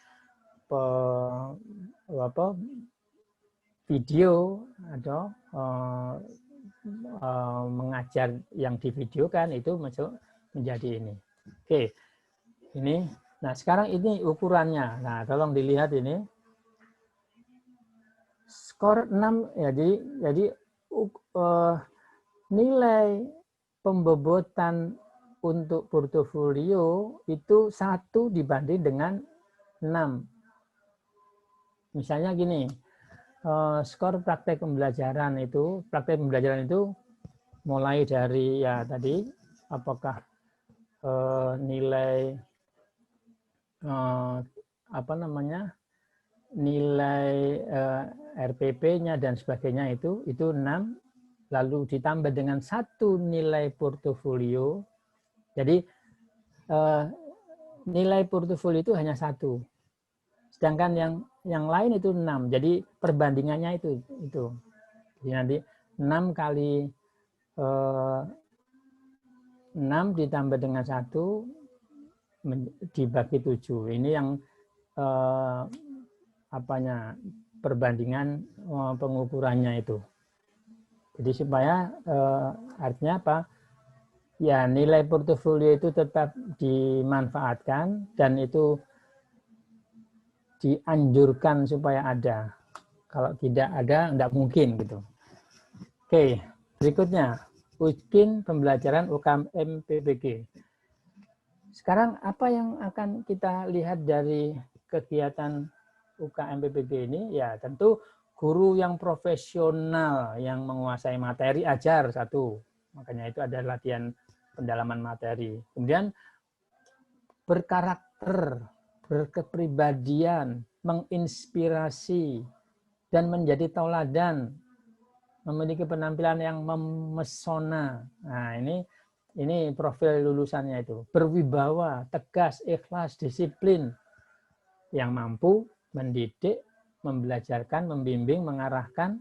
video atau mengajar yang divideokan itu masuk menjadi ini. Oke, ini. Nah sekarang ini ukurannya. Nah tolong dilihat ini. Skor 6 ya, jadi nilai pembobotan untuk portofolio itu 1 dibanding dengan 6. Misalnya gini, skor praktek pembelajaran itu mulai dari ya tadi apakah nilai nilai RPP-nya dan sebagainya itu 6, lalu ditambah dengan 1 nilai portofolio. Jadi nilai portofolio itu hanya 1. Sedangkan yang lain itu 6. Jadi perbandingannya itu. Jadi nanti 6 kali 6 ditambah dengan 1 dibagi 7. Ini yang perbandingan pengukurannya itu. Jadi supaya artinya apa? Ya nilai portofolio itu tetap dimanfaatkan dan itu dianjurkan supaya ada. Kalau tidak ada, tidak mungkin gitu. Oke, berikutnya UKIN pembelajaran UKM PPG. Sekarang apa yang akan kita lihat dari kegiatan UKM PPG ini? Ya tentu guru yang profesional yang menguasai materi ajar 1. Makanya itu ada latihan pendalaman materi. Kemudian berkarakter, berkepribadian, menginspirasi, dan menjadi tauladan, memiliki penampilan yang memesona. Nah, ini profil lulusannya itu. Berwibawa, tegas, ikhlas, disiplin, yang mampu mendidik, membelajarkan, membimbing, mengarahkan,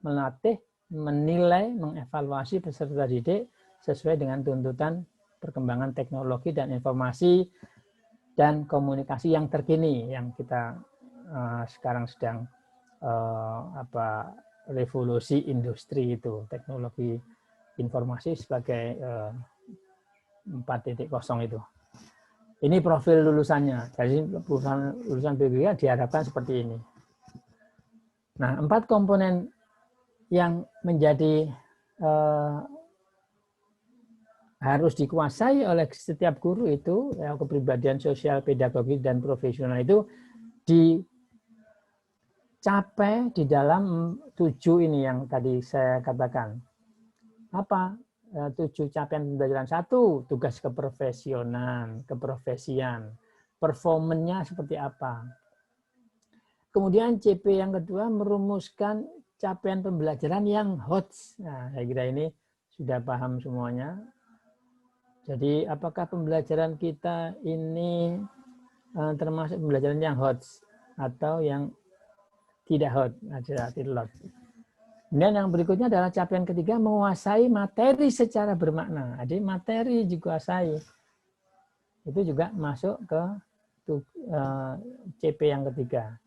melatih, menilai, mengevaluasi peserta didik sesuai dengan tuntutan perkembangan teknologi dan informasi dan komunikasi yang terkini yang kita sekarang sedang revolusi industri itu, teknologi informasi sebagai 4.0 itu. Ini profil lulusannya. Jadi lulusan PPG diharapkan seperti ini. Nah, 4 komponen yang menjadi harus dikuasai oleh setiap guru itu, ya, kepribadian sosial, pedagogik, dan profesional itu dicapai di dalam 7 ini yang tadi saya katakan. Apa? 7 capaian pembelajaran. 1, tugas keprofesian, performanya seperti apa. Kemudian CP yang kedua merumuskan capaian pembelajaran yang HOTS. Nah, saya kira ini sudah paham semuanya. Jadi apakah pembelajaran kita ini termasuk pembelajaran yang HOTS atau yang tidak HOT, tidak. Kemudian yang berikutnya adalah capaian ketiga, menguasai materi secara bermakna. Jadi materi dikuasai. Itu juga masuk ke CP yang ketiga.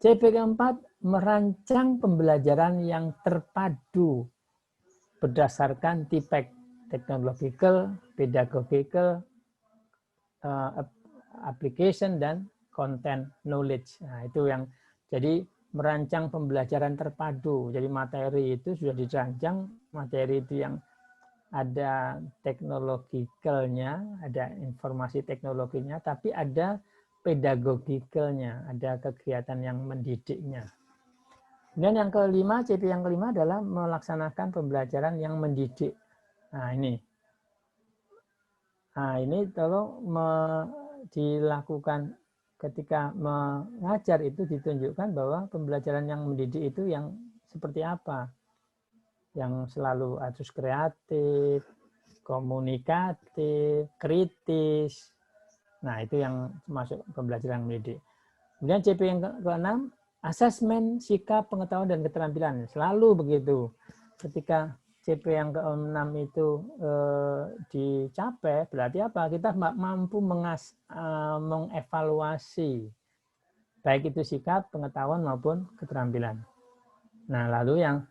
CP keempat, merancang pembelajaran yang terpadu berdasarkan TIPEC, technological, pedagogical, application, dan content knowledge. Nah, itu yang jadi merancang pembelajaran terpadu. Jadi materi itu sudah dirancang, materi itu yang ada teknologikalnya, ada informasi teknologinya, tapi ada pedagogikalnya, ada kegiatan yang mendidiknya. Dan yang kelima, CP yang kelima adalah melaksanakan pembelajaran yang mendidik. Nah, ini tolong dilakukan ketika mengajar itu ditunjukkan bahwa pembelajaran yang mendidik itu yang seperti apa. Yang selalu harus kreatif, komunikatif, kritis. Nah, itu yang masuk pembelajaran mendidik. Kemudian CP yang ke-6, asesmen sikap, pengetahuan, dan keterampilan. Selalu begitu. Ketika CP yang ke-6 itu dicapai, berarti apa? Kita mampu mengevaluasi, baik itu sikap, pengetahuan, maupun keterampilan. Nah, lalu yang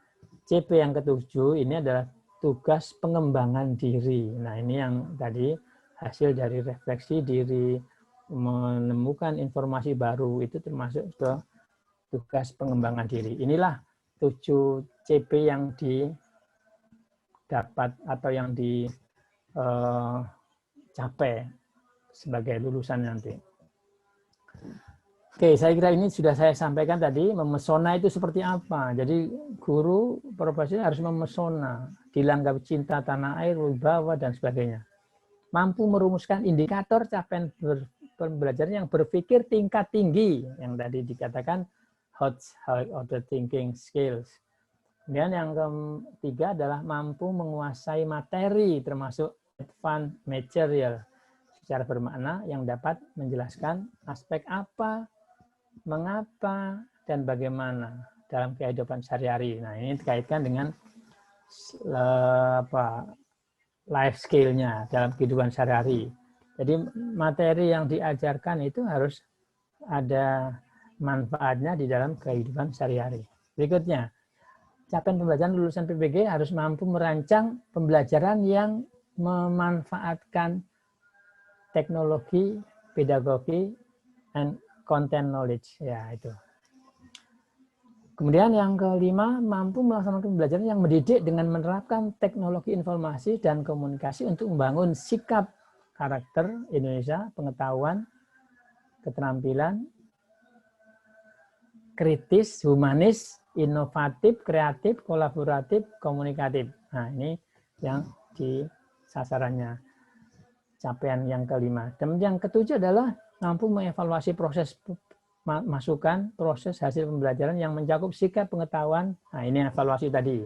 CP yang ke-7 ini adalah tugas pengembangan diri. Nah, ini yang tadi hasil dari refleksi diri, menemukan informasi baru, itu termasuk ke tugas pengembangan diri. Inilah 7 CP yang didapat atau yang dicapai sebagai lulusan nanti. Oke, saya kira ini sudah saya sampaikan tadi, memesona itu seperti apa. Jadi guru profesional harus memesona, dilengkapi cinta tanah air, wibawa, dan sebagainya. Mampu merumuskan indikator capaian pembelajaran yang berpikir tingkat tinggi, yang tadi dikatakan high order thinking skills. Kemudian yang ketiga adalah mampu menguasai materi, termasuk advanced material, secara bermakna yang dapat menjelaskan aspek apa, mengapa, dan bagaimana dalam kehidupan sehari-hari. Nah, ini dikaitkan dengan life skill-nya dalam kehidupan sehari-hari. Jadi materi yang diajarkan itu harus ada manfaatnya di dalam kehidupan sehari-hari. Berikutnya, capaian pembelajaran lulusan PPG harus mampu merancang pembelajaran yang memanfaatkan teknologi, pedagogi, and content knowledge. Ya, itu. Kemudian yang kelima, mampu melaksanakan pembelajaran yang mendidik dengan menerapkan teknologi informasi dan komunikasi untuk membangun sikap karakter Indonesia, pengetahuan, keterampilan, kritis, humanis, inovatif, kreatif, kolaboratif, komunikatif. Nah, ini yang di sasarannya, capaian yang kelima. Dan yang ketujuh adalah mampu mengevaluasi proses masukan, proses hasil pembelajaran yang mencakup sikap, pengetahuan. Nah, ini evaluasi tadi.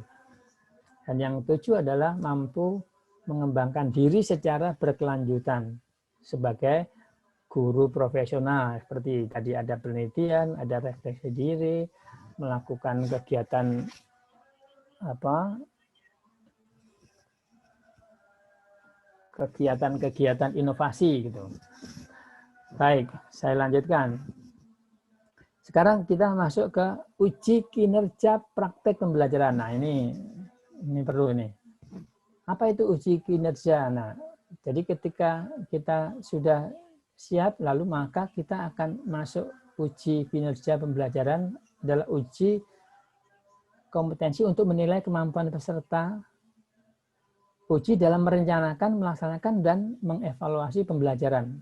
Dan yang tujuh adalah mampu mengembangkan diri secara berkelanjutan sebagai guru profesional. Seperti tadi ada penelitian, ada refleksi diri, melakukan kegiatan inovasi gitu. Baik, saya lanjutkan. Sekarang kita masuk ke uji kinerja praktek pembelajaran. Nah, ini perlu ini. Apa itu uji kinerja? Nah, jadi ketika kita sudah siap, lalu maka kita akan masuk uji kinerja pembelajaran, adalah uji kompetensi untuk menilai kemampuan peserta, uji dalam merencanakan, melaksanakan, dan mengevaluasi pembelajaran.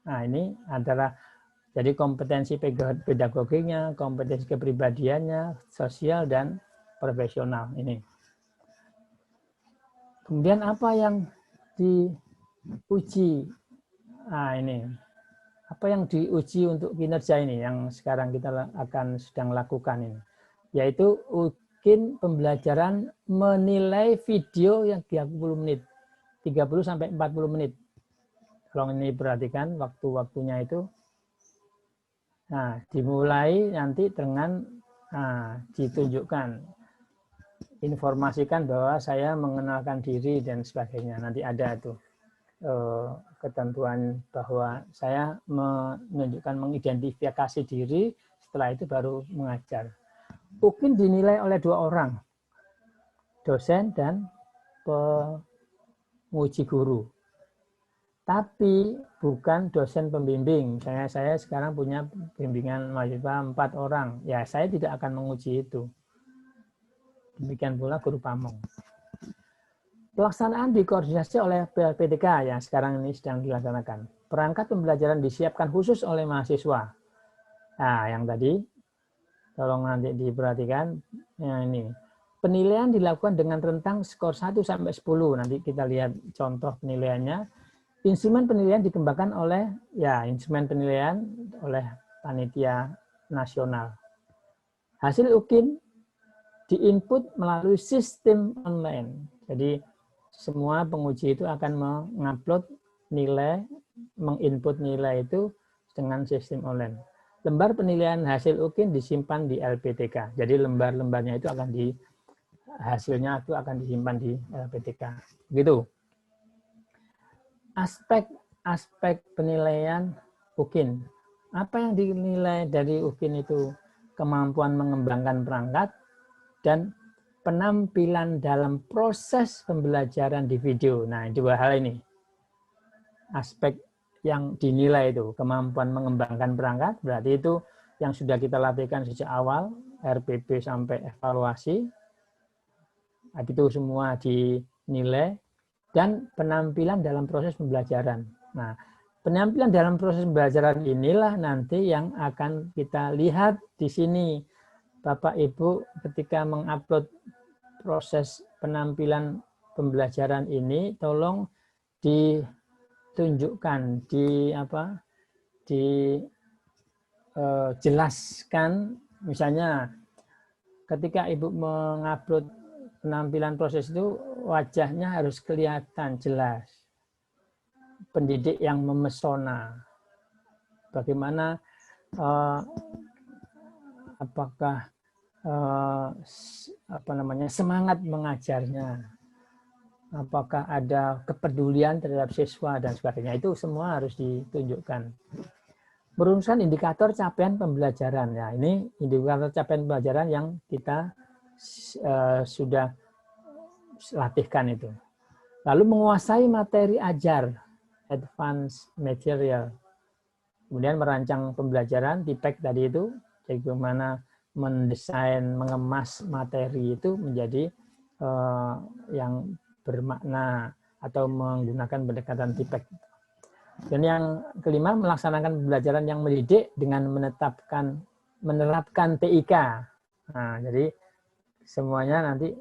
Nah, ini adalah jadi kompetensi pedagoginya, kompetensi kepribadiannya, sosial, dan profesional ini. Kemudian apa yang diuji? Nah, ini. Apa yang diuji untuk kinerja ini yang sekarang kita sedang lakukan ini? Yaitu uji pembelajaran menilai video yang 30 menit. 30 sampai 40 menit. Kalau ini perhatikan waktu-waktunya itu. Nah, dimulai nanti dengan ditunjukkan, informasikan bahwa saya mengenalkan diri dan sebagainya. Nanti ada tuh ketentuan bahwa saya menunjukkan, mengidentifikasi diri, setelah itu baru mengajar. Mungkin dinilai oleh 2 orang, dosen dan penguji guru. Tapi bukan dosen pembimbing. Saya sekarang punya bimbingan mahasiswa 4 orang. Ya, saya tidak akan menguji itu. Demikian pula guru pamong. Pelaksanaan dikoordinasi oleh PLPTK yang sekarang ini sedang dilaksanakan. Perangkat pembelajaran disiapkan khusus oleh mahasiswa. Nah, yang tadi, tolong nanti diperhatikan. Nah, ini. Penilaian dilakukan dengan rentang skor 1 sampai 10. Nanti kita lihat contoh penilaiannya. Instrumen penilaian dikembangkan oleh panitia nasional. Hasil UKIN diinput melalui sistem online. Jadi semua penguji itu akan mengupload nilai, menginput nilai itu dengan sistem online. lembar penilaian hasil UKIN disimpan di LPTK. Jadi lembar-lembarnya itu akan hasilnya itu akan disimpan di LPTK. Gitu. Aspek penilaian UKIN. Apa yang dinilai dari UKIN itu? Kemampuan mengembangkan perangkat dan penampilan dalam proses pembelajaran di video. Nah, dua hal ini. Aspek yang dinilai itu, kemampuan mengembangkan perangkat, berarti itu yang sudah kita latihkan sejak awal, RPP sampai evaluasi, itu semua dinilai, dan penampilan dalam proses pembelajaran. Nah, penampilan dalam proses pembelajaran inilah nanti yang akan kita lihat di sini. Bapak Ibu ketika mengupload proses penampilan pembelajaran ini, tolong ditunjukkan, jelaskan, misalnya ketika Ibu mengupload penampilan proses itu, wajahnya harus kelihatan jelas. Pendidik yang memesona. Bagaimana, apakah semangat mengajarnya, apakah ada kepedulian terhadap siswa dan sebagainya, itu semua harus ditunjukkan. Merumuskan indikator capaian pembelajaran, ya ini indikator capaian pembelajaran yang kita sudah latihkan itu. Lalu menguasai materi ajar, advanced material. Kemudian merancang pembelajaran, TIPEK tadi itu, bagaimana mendesain, mengemas materi itu menjadi yang bermakna atau menggunakan pendekatan TIPEK. Dan yang kelima, melaksanakan pembelajaran yang mendidik dengan menerapkan TIK. Nah, jadi semuanya nanti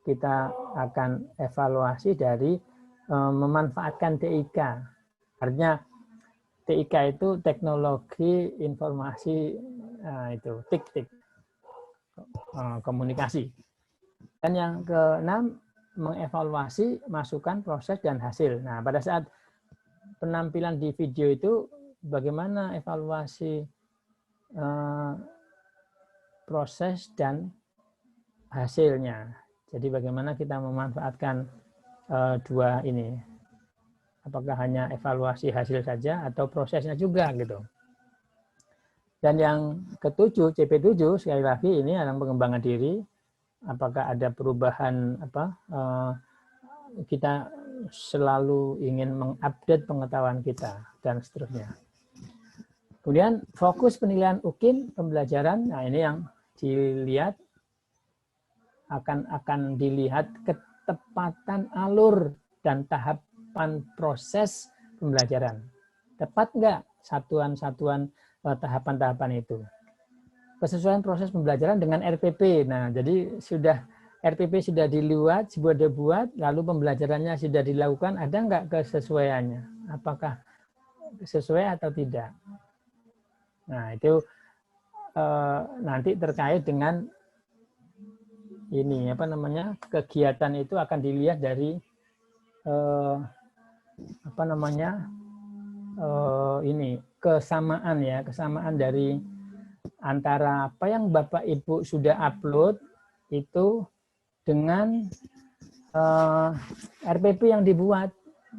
kita akan evaluasi dari memanfaatkan TIK. Artinya TIK itu teknologi informasi, itu TIK, komunikasi. Dan yang keenam, mengevaluasi masukan, proses, dan hasil. Nah, pada saat penampilan di video itu, bagaimana evaluasi proses dan hasilnya. Jadi bagaimana kita memanfaatkan dua ini. Apakah hanya evaluasi hasil saja atau prosesnya juga gitu. Dan yang ketujuh, CP7, sekali lagi ini adalah pengembangan diri. Apakah ada perubahan, kita selalu ingin mengupdate pengetahuan kita, dan seterusnya. Kemudian fokus penilaian UKIN pembelajaran, nah ini yang dilihat, akan dilihat ketepatan alur dan tahapan proses pembelajaran. Tepat nggak satuan-satuan tahapan-tahapan itu? Kesesuaian proses pembelajaran dengan RPP. Nah, jadi RPP sudah dibuat, lalu pembelajarannya sudah dilakukan, ada nggak kesesuaiannya? Apakah sesuai atau tidak? Nah, itu nanti terkait dengan ini, kegiatan itu akan dilihat dari kesamaan dari antara apa yang Bapak Ibu sudah upload itu dengan RPP yang dibuat.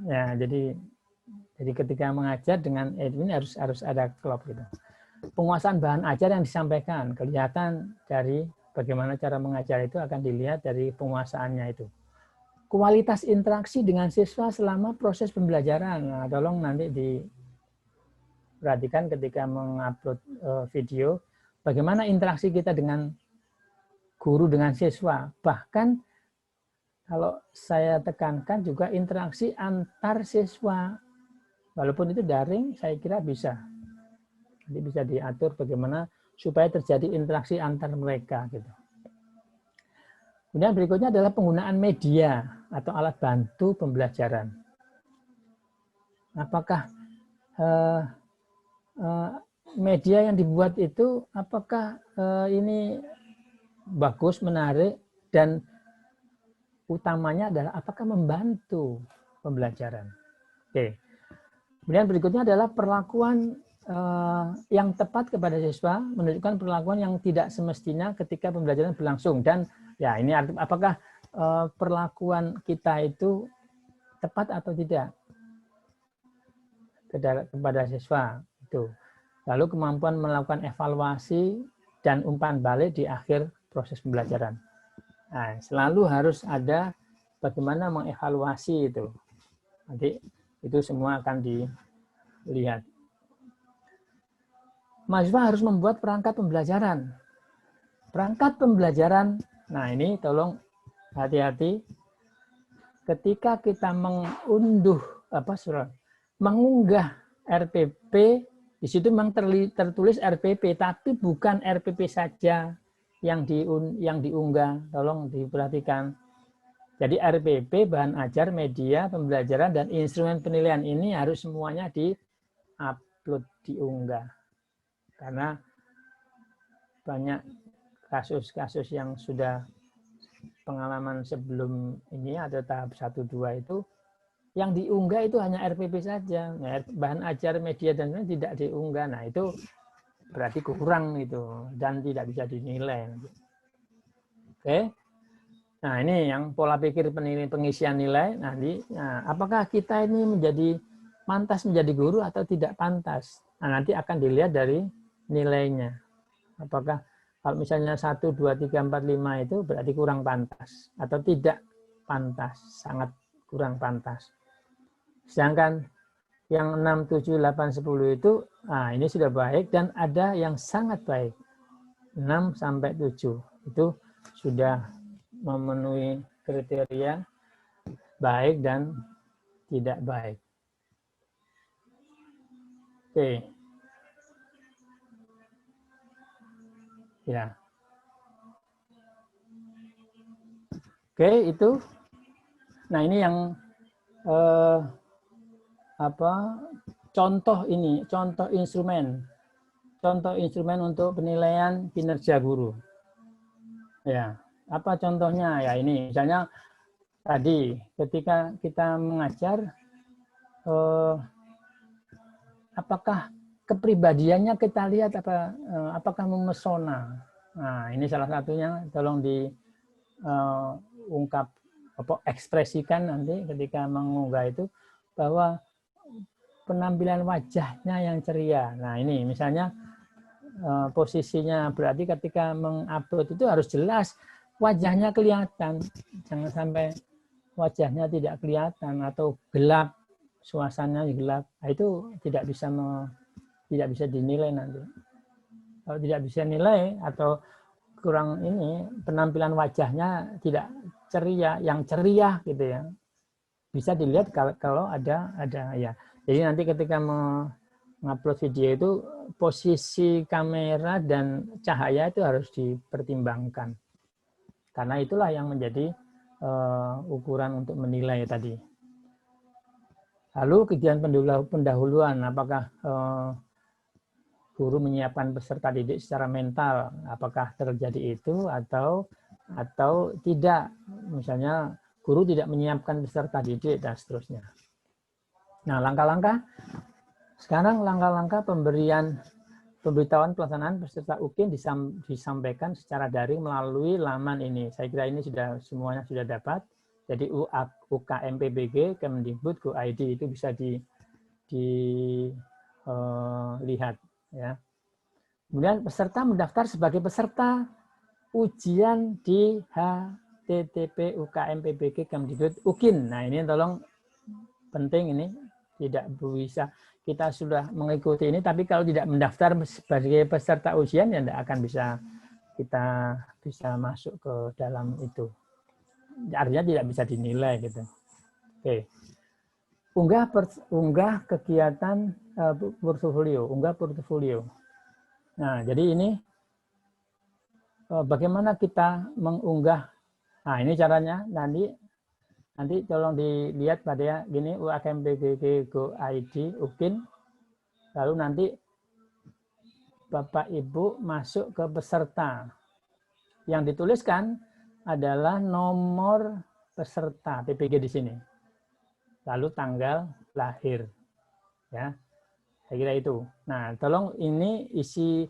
Ya, jadi ketika mengajar dengan ini harus ada klop gitu. Penguasaan bahan ajar yang disampaikan, kelihatan dari bagaimana cara mengajar itu akan dilihat dari penguasaannya itu. Kualitas interaksi dengan siswa selama proses pembelajaran. Nah, tolong nanti diperhatikan ketika mengupload video, bagaimana interaksi kita dengan guru dengan siswa. Bahkan kalau saya tekankan juga interaksi antar siswa. Walaupun itu daring, saya kira bisa. Jadi bisa diatur bagaimana supaya terjadi interaksi antar mereka gitu. Kemudian berikutnya adalah penggunaan media atau alat bantu pembelajaran. Apakah media yang dibuat itu apakah ini bagus, menarik, dan utamanya adalah apakah membantu pembelajaran. Oke. Kemudian berikutnya adalah perlakuan yang tepat kepada siswa, menunjukkan perlakuan yang tidak semestinya ketika pembelajaran berlangsung. Dan ya ini apakah perlakuan kita itu tepat atau tidak kepada siswa itu. Lalu kemampuan melakukan evaluasi dan umpan balik di akhir proses pembelajaran. Nah, selalu harus ada bagaimana mengevaluasi itu. Nanti itu semua akan dilihat. Mahasiswa harus membuat perangkat pembelajaran. Perangkat pembelajaran, nah ini tolong hati-hati. Ketika kita mengunggah RPP, di situ memang tertulis RPP, tapi bukan RPP saja yang diunggah. Tolong diperhatikan. Jadi RPP, bahan ajar, media, pembelajaran, dan instrumen penilaian ini harus semuanya di-upload, diunggah. Karena banyak kasus-kasus yang sudah pengalaman sebelum ini ada tahap 1-2 itu, yang diunggah itu hanya RPP saja. Bahan ajar, media, dan lain tidak diunggah. Nah itu berarti kurang itu dan tidak bisa dinilai. Oke. Nah ini yang pola pikir pengisian nilai. Nah, apakah kita ini pantas menjadi guru atau tidak pantas? Nah, nanti akan dilihat dari nilainya. Apakah kalau misalnya 1, 2, 3, 4, 5 itu berarti kurang pantas atau tidak pantas, sangat kurang pantas. Sedangkan yang 6, 7, 8, 10 itu, nah ini sudah baik dan ada yang sangat baik. 6 sampai 7 itu sudah memenuhi kriteria baik dan tidak baik. Oke. Ya. Oke, itu. Nah, ini yang contoh instrumen. Contoh instrumen untuk penilaian kinerja guru. Ya, apa contohnya? Ya ini, misalnya tadi ketika kita mengajar, apakah kepribadiannya kita lihat apakah memesona. Nah, ini salah satunya, tolong diungkap, ekspresikan nanti ketika mengunggah itu, bahwa penampilan wajahnya yang ceria. Nah, ini misalnya posisinya berarti ketika mengupload itu harus jelas wajahnya kelihatan. Jangan sampai wajahnya tidak kelihatan atau gelap, suasananya gelap. Nah, itu tidak bisa dinilai nanti. Kalau tidak bisa nilai atau kurang ini, penampilan wajahnya tidak ceria, yang ceria gitu ya. Bisa dilihat kalau ada ya. Jadi nanti ketika mengupload video itu posisi kamera dan cahaya itu harus dipertimbangkan. Karena itulah yang menjadi ukuran untuk menilai tadi. Lalu kegiatan pendahuluan, apakah guru menyiapkan peserta didik secara mental, apakah terjadi itu atau tidak. Misalnya guru tidak menyiapkan peserta didik dan seterusnya. Nah, sekarang langkah-langkah pemberitahuan pelaksanaan peserta UKIN disampaikan secara daring melalui laman ini. Saya kira ini semuanya sudah dapat. Jadi UKMPBG Kemdikbud.go.id itu bisa dilihat ya. Kemudian peserta mendaftar sebagai peserta ujian di http UKMPBG Kemdikbud UKIN. Nah, ini tolong penting, ini tidak bisa, kita sudah mengikuti ini, tapi kalau tidak mendaftar sebagai peserta ujian ya tidak akan kita bisa masuk ke dalam itu. Artinya tidak bisa dinilai gitu. Oke. Unggah kegiatan portofolio. Nah, jadi ini bagaimana kita mengunggah. Nah, ini caranya nanti tolong dilihat pada ya, gini UKMPBG.go.id UKIN. Lalu nanti Bapak Ibu masuk ke peserta. Yang dituliskan adalah nomor peserta PPG di sini. Lalu tanggal lahir. Ya. Saya kira itu. Nah, tolong ini isi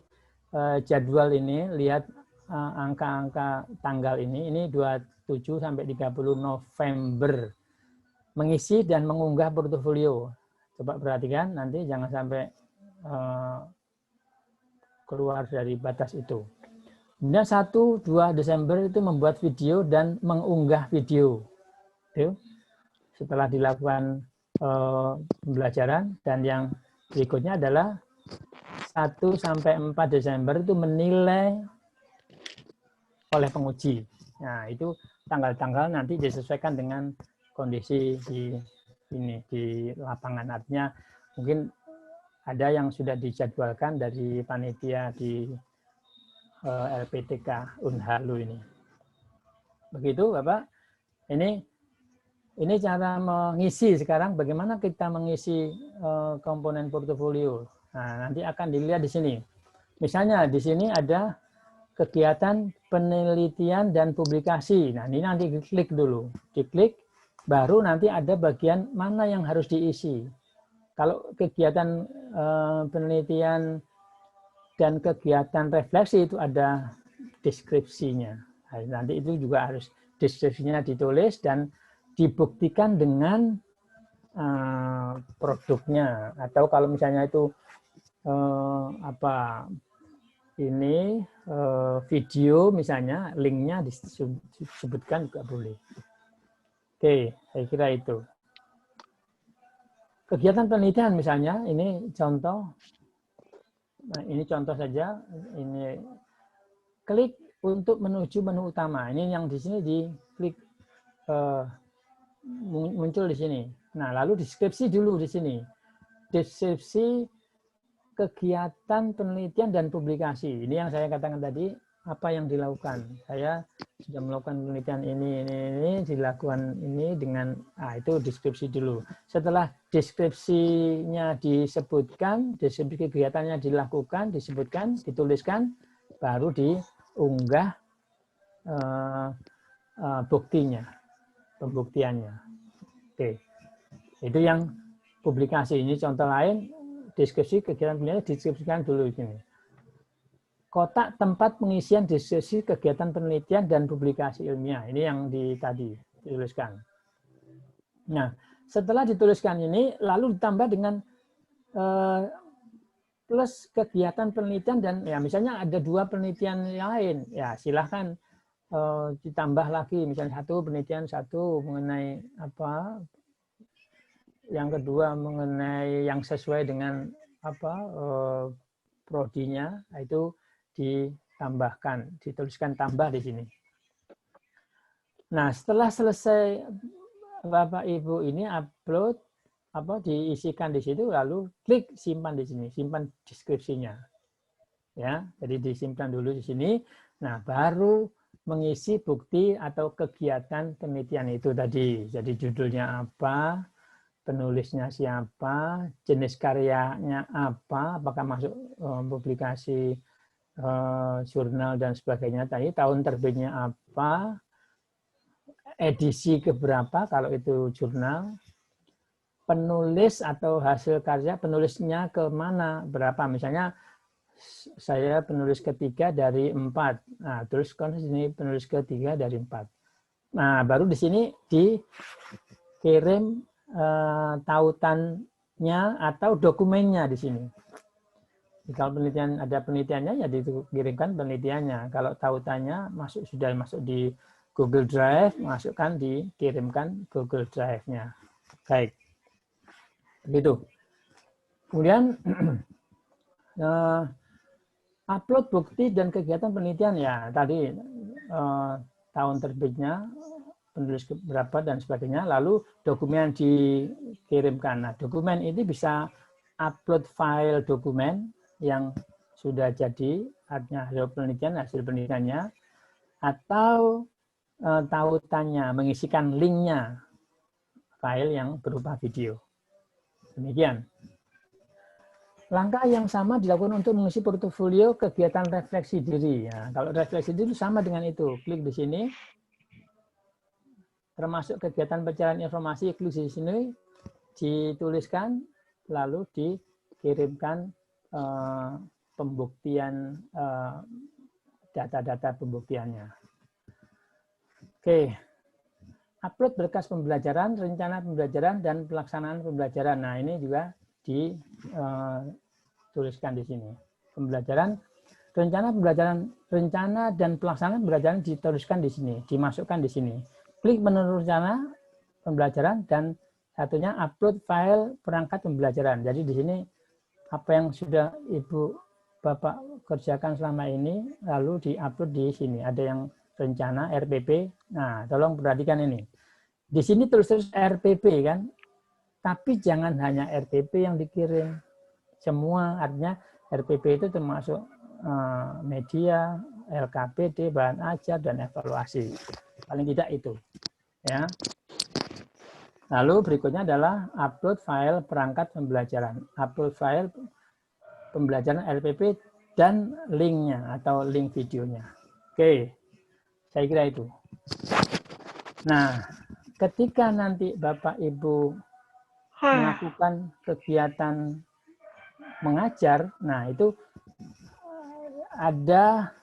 jadwal ini, lihat angka-angka tanggal ini 27 sampai 30 November. Mengisi dan mengunggah portofolio. Coba perhatikan, nanti jangan sampai keluar dari batas itu. Kemudian 1-2 Desember itu membuat video dan mengunggah video. Itu setelah dilakukan pembelajaran, dan yang berikutnya adalah 1-4 Desember itu menilai oleh penguji. Nah, itu tanggal-tanggal nanti disesuaikan dengan kondisi di lapangan. Artinya mungkin ada yang sudah dijadwalkan dari panitia di LPTK Unhalu ini. Begitu, Bapak. Ini cara mengisi sekarang, bagaimana kita mengisi komponen portofolio. Nah, nanti akan dilihat di sini. Misalnya di sini ada kegiatan penelitian dan publikasi. Nah, ini nanti diklik dulu. Diklik, baru nanti ada bagian mana yang harus diisi. Kalau kegiatan penelitian dan kegiatan refleksi itu ada deskripsinya. Nah, nanti itu juga harus deskripsinya ditulis dan dibuktikan dengan produknya. Atau kalau misalnya itu video misalnya, linknya disebutkan juga boleh. Oke, saya kira itu. Kegiatan penelitian misalnya, ini contoh. Nah, ini contoh saja. Ini klik untuk menuju menu utama. Ini yang di sini diklik muncul di sini. Nah, lalu deskripsi dulu di sini. Deskripsi kegiatan penelitian dan publikasi. Ini yang saya katakan tadi, apa yang dilakukan. Saya sudah melakukan penelitian ini dilakukan ini dengan itu deskripsi dulu. Setelah deskripsinya disebutkan, deskripsi kegiatannya dilakukan, disebutkan, dituliskan, baru diunggah buktinya, pembuktiannya. Oke, itu yang publikasi. Ini contoh lain, deskripsi kegiatan penelitian deskripsikan dulu ini. Kotak tempat pengisian deskripsi kegiatan penelitian dan publikasi ilmiah. Ini yang tadi dituliskan. Nah, setelah dituliskan ini, lalu ditambah dengan plus kegiatan penelitian dan ya misalnya ada 2 penelitian lain, ya silahkan ditambah lagi. Misalnya 1 penelitian 1 mengenai apa, yang kedua mengenai yang sesuai dengan apa prodinya, itu ditambahkan, dituliskan tambah di sini. Nah, setelah selesai Bapak Ibu ini upload, diisikan di situ, lalu klik simpan di sini, simpan deskripsinya. Ya, jadi disimpan dulu di sini. Nah, baru mengisi bukti atau kegiatan penelitian itu tadi. Jadi judulnya apa, penulisnya siapa, jenis karyanya apa, apakah masuk publikasi jurnal dan sebagainya tadi, tahun terbitnya apa, edisi keberapa kalau itu jurnal, penulis atau hasil karya penulisnya ke mana, berapa, misalnya saya penulis ketiga dari 4, nah terus kan di sini penulis ketiga dari 4. Nah, baru di sini dikirim tautannya atau dokumennya di sini. Kalau penelitian ada penelitiannya, ya dikirimkan penelitiannya. Kalau tautannya sudah masuk di Google Drive, masukkan, dikirimkan Google Drive-nya. Baik, begitu. Kemudian upload bukti dan kegiatan penelitian, ya tadi tahun terbitnya, penulis berapa dan sebagainya. Lalu dokumen dikirimkan. Nah, dokumen ini bisa upload file dokumen yang sudah jadi, artinya hasil penelitiannya, atau tautannya, mengisikan linknya, file yang berupa video. Demikian. Langkah yang sama dilakukan untuk mengisi portofolio kegiatan refleksi diri. Ya, kalau refleksi diri sama dengan itu, klik di sini, termasuk kegiatan pencarian informasi, klik di sini, dituliskan, lalu kirimkan pembuktian data-data pembuktiannya. Oke, upload berkas pembelajaran, rencana pembelajaran, dan pelaksanaan pembelajaran. Nah, ini juga dituliskan di sini. Pembelajaran, rencana pembelajaran, rencana dan pelaksanaan pembelajaran dituliskan di sini, dimasukkan di sini. Klik menu rencana pembelajaran dan satunya upload file perangkat pembelajaran. Jadi di sini apa yang sudah Ibu Bapak kerjakan selama ini lalu diupload di sini. Ada yang rencana RPP. Nah, tolong perhatikan ini. Di sini tulis RPP kan, tapi jangan hanya RPP yang dikirim. Semua artinya RPP itu termasuk media, LKPD, bahan ajar, dan evaluasi. Paling tidak itu. Ya. Lalu berikutnya adalah upload file perangkat pembelajaran. Upload file pembelajaran LPP dan linknya atau link videonya. Oke, saya kira itu. Nah, ketika nanti Bapak Ibu melakukan kegiatan mengajar, nah itu ada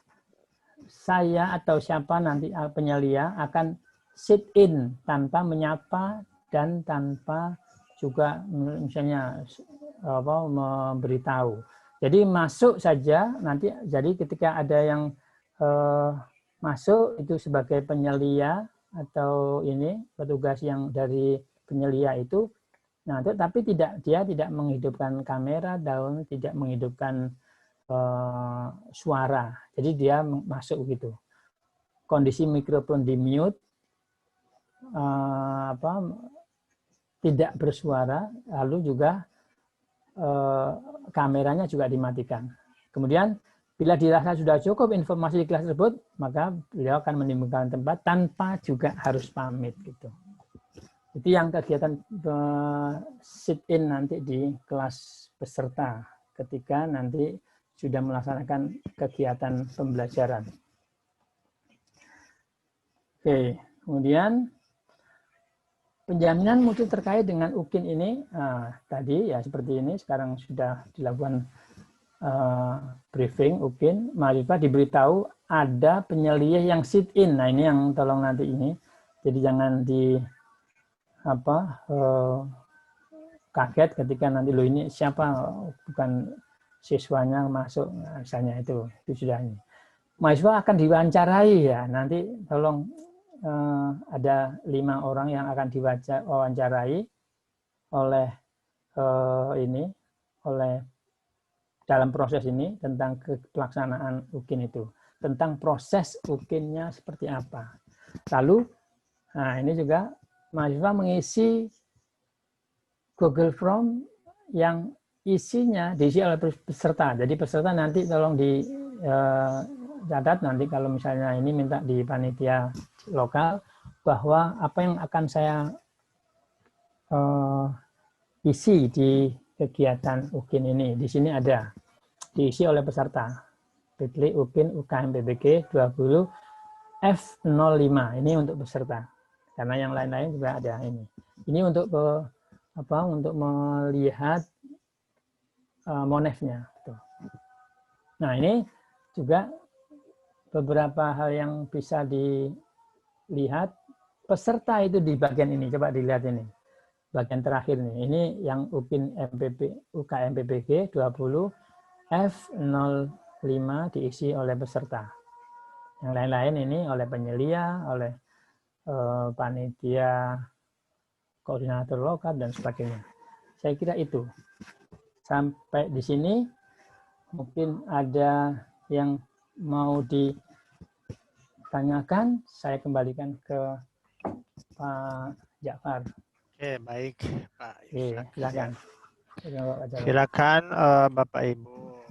saya atau siapa nanti penyelia akan sit in tanpa menyapa dan tanpa juga misalnya memberitahu. Jadi masuk saja nanti. Jadi ketika ada yang masuk itu sebagai penyelia atau ini petugas yang dari penyelia itu, nah tapi dia tidak menghidupkan kamera dan tidak menghidupkan suara. Jadi dia masuk gitu. Kondisi mikrofon di mute, tidak bersuara, lalu juga kameranya juga dimatikan. Kemudian bila dirasa sudah cukup informasi di kelas tersebut, maka beliau akan menimbulkan tempat tanpa juga harus pamit gitu. Itu yang kegiatan sit in nanti di kelas peserta ketika nanti sudah melaksanakan kegiatan pembelajaran. Oke, kemudian penjaminan mutu terkait dengan UKIN ini, tadi ya seperti ini, sekarang sudah dilakukan briefing UKIN, mahasiswa diberitahu ada penyelia yang sit in. Nah ini yang tolong nanti ini, jadi jangan kaget ketika nanti lo ini siapa, bukan siswanya masuk, misalnya itu sudah ini. Mahasiswa akan diwawancarai ya, nanti tolong ada 5 orang yang akan diwawancarai oleh dalam proses ini tentang pelaksanaan UKIN itu, tentang proses UKIN-nya seperti apa. Lalu, nah ini juga mahasiswa mengisi Google Form yang isinya diisi oleh peserta. Jadi peserta nanti tolong dicatat nanti kalau misalnya ini minta di panitia lokal bahwa apa yang akan saya isi di kegiatan UKIN ini. Di sini ada diisi oleh peserta. Pilih UKIN UKM PBG 20 F05. Ini untuk peserta. Karena yang lain-lain juga ada ini. Ini untuk untuk melihat monefnya. Nah ini juga beberapa hal yang bisa dilihat peserta itu di bagian ini. Coba dilihat ini. Bagian terakhir nih. Ini yang UKIN UKM PBG 20 F05 diisi oleh peserta. Yang lain-lain ini oleh penyelia, oleh panitia, koordinator lokal, dan sebagainya. Saya kira itu. Sampai di sini mungkin ada yang mau ditanyakan, saya kembalikan ke Pak Ja'far. Oke, baik Pak Yusak. Silakan. Silakan Bapak Ibu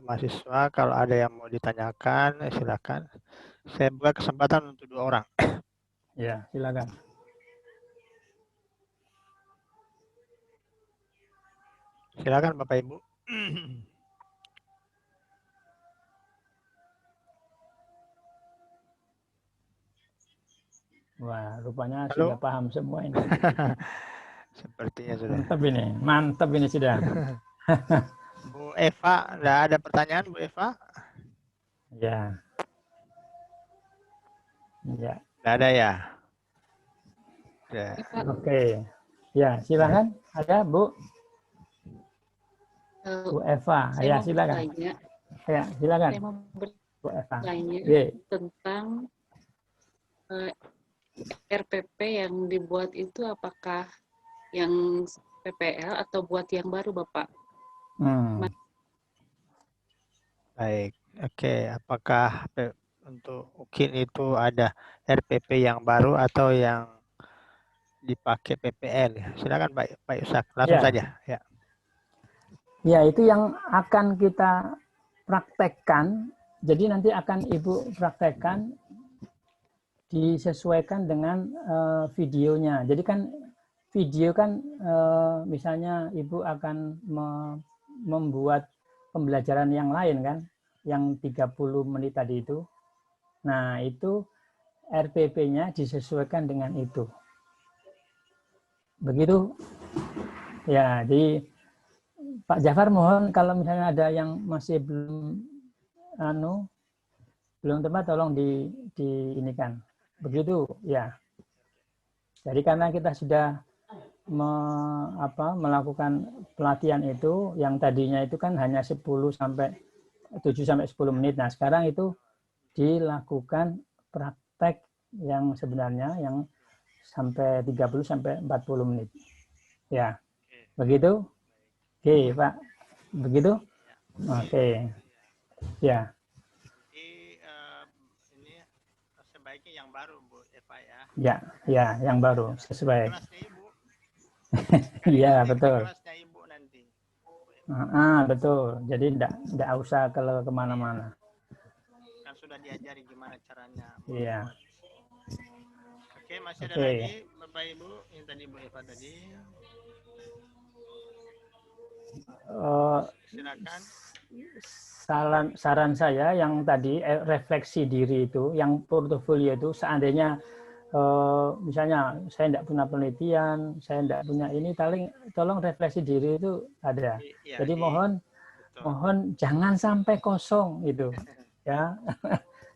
mahasiswa, kalau ada yang mau ditanyakan silakan. Saya buka kesempatan untuk 2 orang. Ya, silakan. Silakan Bapak Ibu. Wah, rupanya Halo? sudah paham semua ini. Sepertinya sudah. Mantap ini sudah. Bu Eva, nggak ada pertanyaan Bu Eva? Ya. Ya. Nggak ada ya? Ya. Oke. Ya, silakan. Ada Bu? Bu Eva. Saya Ya, mau silakan. bertanya, Ya, silakan. saya mau Bu Eva. bertanya Ye. tentang RPP yang dibuat itu apakah yang PPL atau buat yang baru, Bapak? Baik. Oke, apakah untuk UKIN itu ada RPP yang baru atau yang dipakai PPL? Silakan Pak Yusak, langsung Ya. saja. Ya. Ya, itu yang akan kita praktekkan. Jadi nanti akan Ibu praktekkan disesuaikan dengan videonya. Jadi kan video kan misalnya Ibu akan membuat pembelajaran yang lain kan, yang 30 menit tadi itu. Nah, itu RPP-nya disesuaikan dengan itu. Begitu. Ya, jadi Pak Jafar mohon kalau misalnya ada yang masih belum tepat tolong diinikan. Begitu ya. Jadi karena kita sudah melakukan pelatihan itu yang tadinya itu kan hanya 7 sampai 10 menit. Nah, sekarang itu dilakukan praktek yang sebenarnya yang sampai 30 sampai 40 menit. Ya. Begitu? Oke, Pak. Begitu? Oke. Ya. Ini sebaiknya yang baru Bu Eva ya. Ya, yang baru sesuai. Kelasnya Ibu. Iya, betul. Kelasnya Ibu nanti. Betul. Jadi enggak usah kemana-mana. Kan sudah diajari gimana caranya. Iya. Oke, masih ada lagi Bapak Ibu yang tadi Bu Eva tadi. Silakan. Saran saya yang tadi refleksi diri itu, yang portofolio itu seandainya misalnya saya tidak punya penelitian, saya tidak punya ini, tolong refleksi diri itu ada. Jadi mohon jangan sampai kosong itu, ya,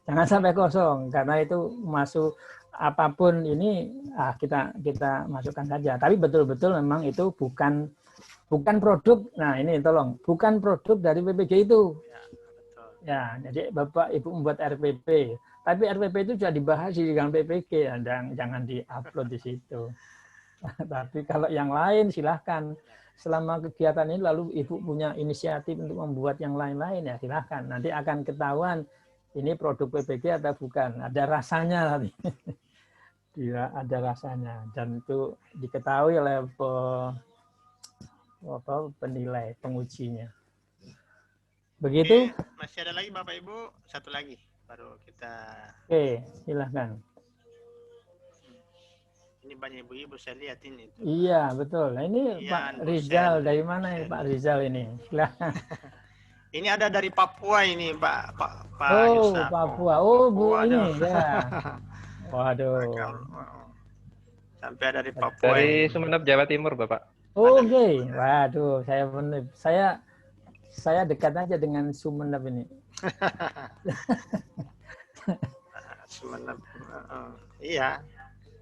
jangan sampai kosong karena itu masuk apapun ini kita masukkan saja. Tapi betul-betul memang itu bukan produk. Nah ini tolong bukan produk dari PPG itu. Ya, jadi Bapak Ibu membuat RPP. Tapi RPP itu sudah dibahas di dalam PPG, jangan di-upload di situ. Tapi kalau yang lain silahkan. Selama kegiatan ini lalu Ibu punya inisiatif untuk membuat yang lain-lain ya silahkan. Nanti akan ketahuan ini produk PPG atau bukan. Ada rasanya nanti. Dia ada rasanya dan itu diketahui oleh penilai pengujinya. Begitu? Masih ada lagi Bapak Ibu? Satu lagi baru kita. Oke, silahkan. Ini banyak ibu-ibu saya lihat ini. Iya, betul. Nah, ini ya, Pak Rizal dari mana ini Pak Rizal ini? Silahkan. Ini ada dari Papua ini Pak Yusak. Papua. Oh, Bu ini ya. Waduh. Sampai dari Papua. Dari Sumeneb, Jawa Timur, Bapak. Oke. Waduh, saya dekat aja dengan Sumeneb ini. Sumeneb. Iya.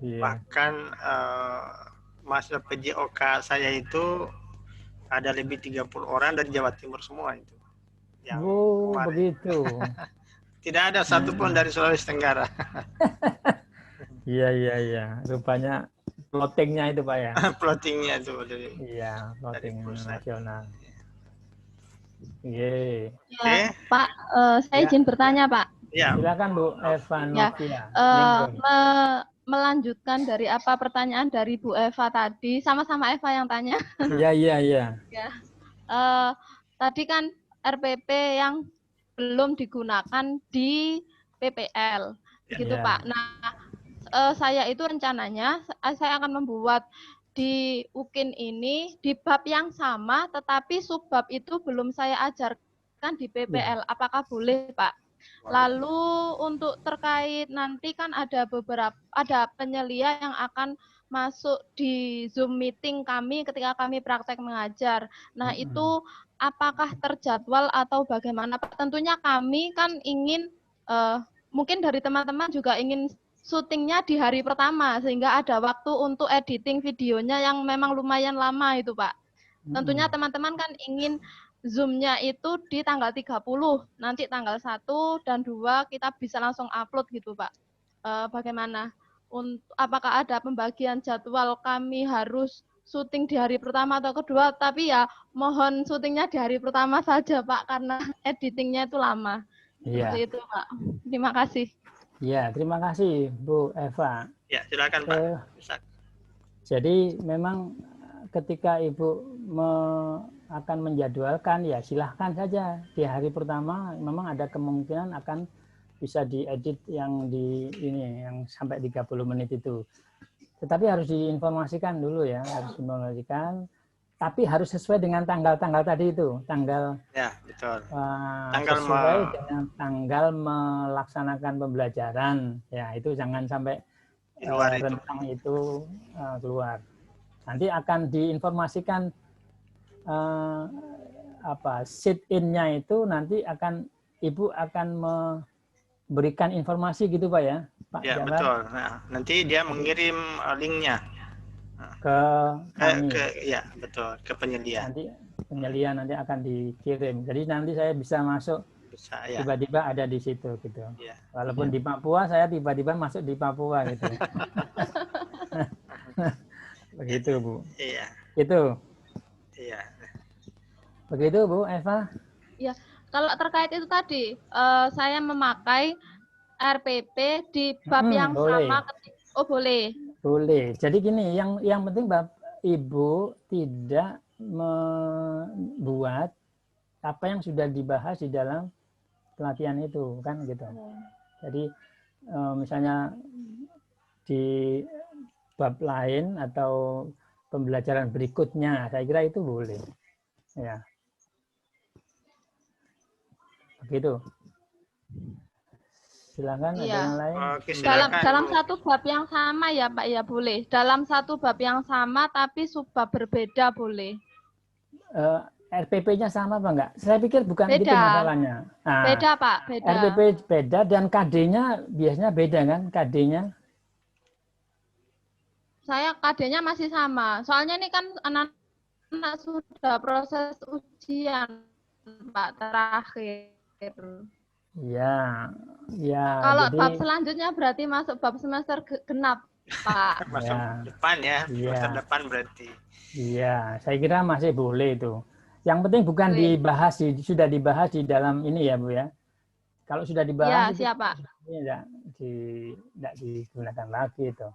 Bahkan masa PJOK saya itu ada lebih 30 orang dari Jawa Timur semua itu. Begitu. Tidak ada satupun dari Sulawesi Tenggara. Iya. Rupanya plottingnya itu Pak ya. Plottingnya itu dari. Iya, plotting nasional. Iya. Ya, Pak, saya izin bertanya Pak. Ya. Silakan Bu Eva Novia. Melanjutkan dari apa pertanyaan dari Bu Eva tadi, sama-sama Eva yang tanya. Iya. Ya. Tadi kan RPP yang belum digunakan di PPL, gitu Pak. Nah, saya itu rencananya saya akan membuat di UKIN ini di bab yang sama, tetapi subbab itu belum saya ajarkan di PPL. Apakah boleh, Pak? Lalu untuk terkait nanti kan ada penyelia yang akan masuk di Zoom meeting kami ketika kami praktek mengajar. Nah, itu apakah terjadwal atau bagaimana, Pak? Tentunya kami kan ingin, mungkin dari teman-teman juga ingin syutingnya di hari pertama, sehingga ada waktu untuk editing videonya yang memang lumayan lama itu, Pak. Tentunya teman-teman kan ingin Zoom-nya itu di tanggal 30, nanti tanggal 1 dan 2 kita bisa langsung upload gitu, Pak. Bagaimana? Apakah ada pembagian jadwal kami harus syuting di hari pertama atau kedua, tapi ya mohon syutingnya di hari pertama saja, Pak, karena editingnya itu lama. Iya. Seperti itu, Pak. Terima kasih. Ya, terima kasih Bu Eva. Ya, silakan Pak. Bisa. Jadi memang ketika Ibu akan menjadwalkan, ya silahkan saja. Di hari pertama memang ada kemungkinan akan bisa diedit yang yang sampai 30 menit itu. Tetapi harus diinformasikan dulu ya, harus diinformasikan. Tapi harus sesuai dengan tanggal-tanggal tadi itu, tanggal ya betul. Tanggal sesuai dengan tanggal melaksanakan pembelajaran. Ya, itu jangan sampai rentang itu keluar. Nanti akan diinformasikan sit-in-nya itu nanti Ibu akan memberikan informasi gitu Pak ya? Pak ya Jafar? Betul. Nah, nanti dia mengirim linknya ke kami. Ya betul, ke penyelia. Nanti penyelia nanti akan dikirim. Jadi nanti saya bisa masuk ya. Tiba-tiba ada di situ gitu. Ya. Walaupun di Papua saya tiba-tiba masuk di Papua gitu. Begitu Bu. Iya. Itu. Iya. Begitu Bu Eva. Ya, kalau terkait itu tadi, saya memakai RPP di bab yang boleh. sama. Oh boleh. Boleh. Jadi gini, yang penting Ibu tidak membuat apa yang sudah dibahas di dalam pelatihan itu kan gitu. Jadi misalnya di bab lain atau pembelajaran berikutnya, saya kira itu boleh. Ya. Begitu. Silakan ada yang lain. Oke, silakan, dalam satu bab yang sama ya Pak ya boleh. Dalam satu bab yang sama tapi subbab berbeda boleh. RPP-nya sama apa enggak? Saya pikir bukan beda. Itu masalahnya. Nah, beda Pak, beda. RPP beda dan KD-nya biasanya beda kan? KD-nya? Saya KD-nya masih sama. Soalnya ini kan anak-anak sudah proses ujian Pak terakhir. Ya, ya. Kalau jadi, bab selanjutnya berarti masuk bab semester genap, Pak. Masuk depan ya, semester depan berarti. Iya, saya kira masih boleh itu. Yang penting bukan dibahas, sudah dibahas di dalam ini ya Bu ya. Kalau sudah dibahas, ya, siapa? Tidak digunakan lagi itu.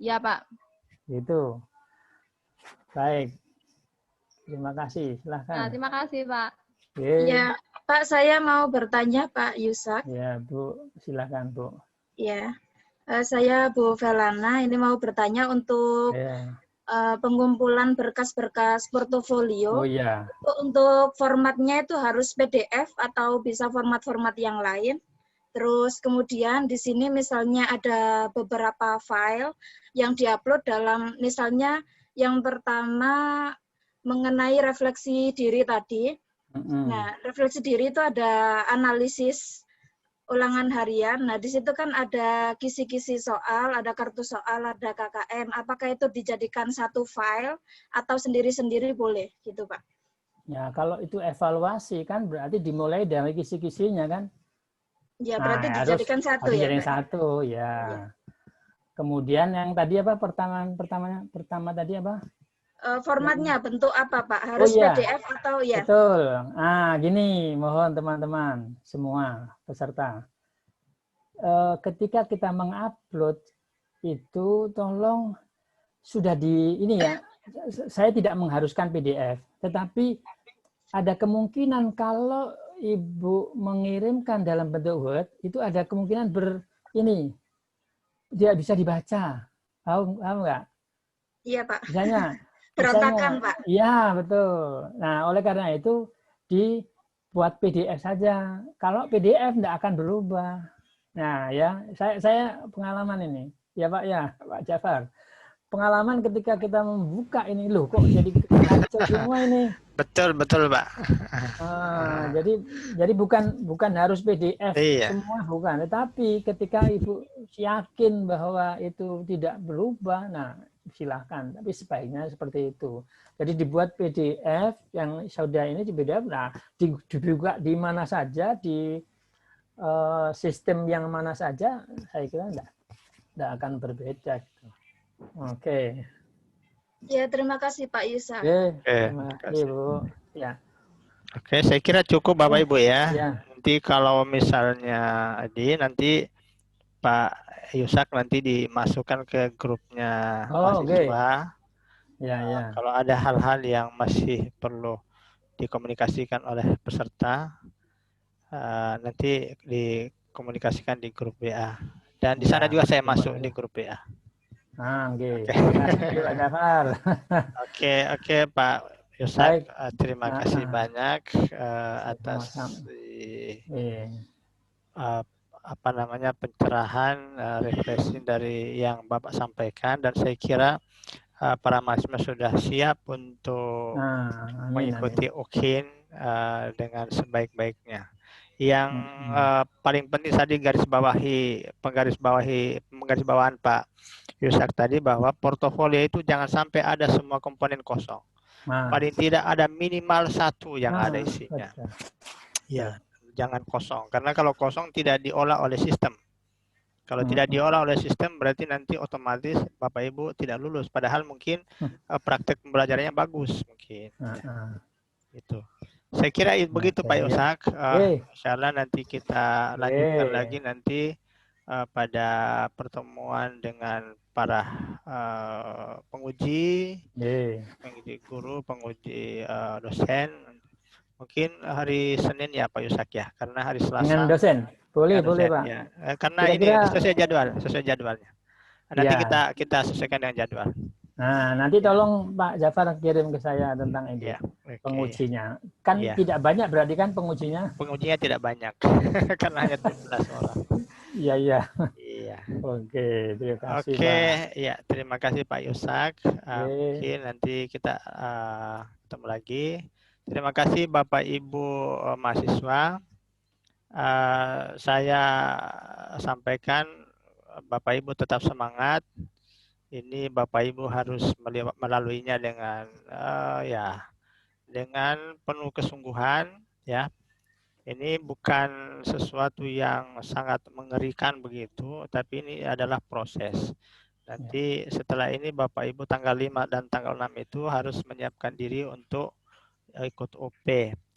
Ya Pak. Itu. Baik. Terima kasih. Silahkan. Nah, terima kasih Pak. Ya, Pak, saya mau bertanya Pak Yusak. Ya, Bu. Silahkan, Bu. Ya, saya Bu Velana. Ini mau bertanya untuk pengumpulan berkas-berkas portofolio. Oh iya. Untuk formatnya itu harus PDF atau bisa format-format yang lain. Terus kemudian di sini misalnya ada beberapa file yang diupload dalam, misalnya yang pertama mengenai refleksi diri tadi. Nah, refleksi diri itu ada analisis ulangan harian. Nah, di situ kan ada kisi-kisi soal, ada kartu soal, ada KKM. Apakah itu dijadikan satu file atau sendiri-sendiri boleh gitu, Pak? Ya, kalau itu evaluasi kan berarti dimulai dari kisi-kisinya kan? Ya, berarti dijadikan satu ya, Pak? Satu, ya. Kemudian yang tadi apa pertama tadi apa? Formatnya bentuk apa Pak? Harus PDF atau ya? Betul. Gini, mohon teman-teman semua peserta. Ketika kita mengupload itu tolong sudah ini ya. Saya tidak mengharuskan PDF, tetapi ada kemungkinan kalau Ibu mengirimkan dalam bentuk Word itu ada kemungkinan dia bisa dibaca. Tahu nggak? Iya Pak. Misalnya berantakan Pak. Iya betul. Nah oleh karena itu dibuat PDF saja. Kalau PDF tidak akan berubah. Nah ya saya pengalaman ini ya Pak Jafar. pengalaman ketika kita membuka ini, loh kok jadi kacau semua ini. Betul, Pak. Jadi bukan harus PDF Iya. semua, bukan. Tetapi ketika Ibu yakin bahwa itu tidak berubah, nah silahkan. Tapi sebaiknya seperti itu. Jadi dibuat PDF yang sudah ini di PDF, nah dibuka di mana saja, di sistem yang mana saja, saya kira tidak akan berbeda. Oke. Ya, terima kasih Pak Yusak. Terima kasih Bu. Ya. Oke, saya kira cukup Bapak Ibu ya. Ya. Nanti kalau misalnya nanti Pak Yusak nanti dimasukkan ke grupnya mahasiswa. Ya. Kalau ada hal-hal yang masih perlu dikomunikasikan oleh peserta, nanti dikomunikasikan di grup WA. Dan di sana juga saya masuk di grup WA. Oke, Pak Yusak, terima kasih banyak atas pencerahan, refreshing dari yang Bapak sampaikan, dan saya kira para mahasiswa sudah siap untuk mengikuti UKIN dengan sebaik-baiknya. Yang paling penting tadi menggarisbawahan Pak Yusak tadi bahwa portofolio itu jangan sampai ada semua komponen kosong. Paling tidak ada minimal satu yang ada isinya. Ya, jangan kosong. Karena kalau kosong tidak diolah oleh sistem. Kalau tidak diolah oleh sistem berarti nanti otomatis Bapak Ibu tidak lulus. Padahal mungkin praktek pembelajarannya bagus mungkin. Itu. Saya kira begitu Pak Yusak. Insyaallah nanti kita lanjutkan lagi nanti pada pertemuan dengan para penguji guru, penguji dosen. Mungkin hari Senin ya Pak Yusak ya, karena hari Selasa. Dengan dosen, boleh Pak. Ya. Karena ini sesuai jadwalnya. Nanti kita sesuaikan dengan jadwal. Nah, nanti tolong Pak Jafar kirim ke saya tentang itu pengujinya. Kan tidak banyak berarti kan pengujinya? Pengujinya tidak banyak, karena hanya 17 orang. Iya. Oke, terima kasih Pak. Ya, terima kasih Pak Yusak. Mungkin nanti kita ketemu lagi. Terima kasih Bapak Ibu mahasiswa. Saya sampaikan Bapak Ibu tetap semangat. Ini Bapak Ibu harus melaluinya dengan dengan penuh kesungguhan ya. Ini bukan sesuatu yang sangat mengerikan begitu, tapi ini adalah proses. Nanti setelah ini Bapak Ibu tanggal 5 dan tanggal 6 itu harus menyiapkan diri untuk ikut UP.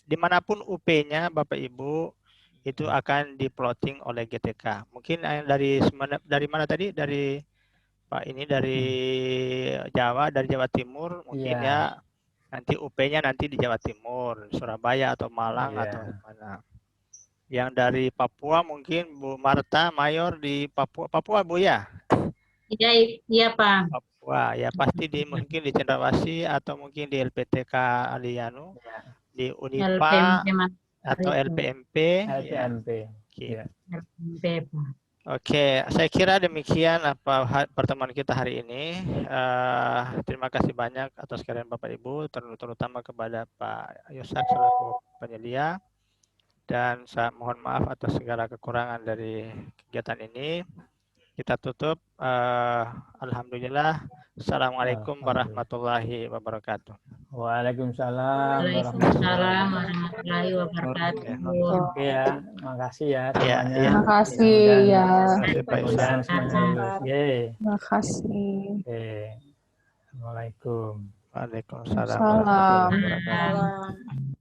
Dimanapun UP-nya Bapak Ibu itu akan diplotting oleh GTK. Mungkin dari mana tadi? Dari Pak ini dari Jawa, dari Jawa Timur, mungkin ya nanti UP-nya nanti di Jawa Timur, Surabaya atau Malang atau mana. Yang dari Papua mungkin Bu Marta Mayor di Papua Bu ya? Iya Pak. Papua ya, pasti mungkin di Cendrawasih atau mungkin di LPTK Alianu, di Unipa atau LPMP. LPMP Pak. Oke, saya kira demikian pertemuan kita hari ini. Terima kasih banyak atas kehadiran Bapak Ibu, terutama kepada Pak Yusak selaku penyedia. Dan saya mohon maaf atas segala kekurangan dari kegiatan ini. Kita tutup. Alhamdulillah. Assalamualaikum warahmatullahi wabarakatuh. Waalaikumsalam warahmatullahi wabarakatuh. Oke ya, makasih ya semuanya. Terima kasih ya. Terima kasih. Assalamualaikum. Waalaikumsalam warahmatullahi wabarakatuh.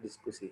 Diskusi.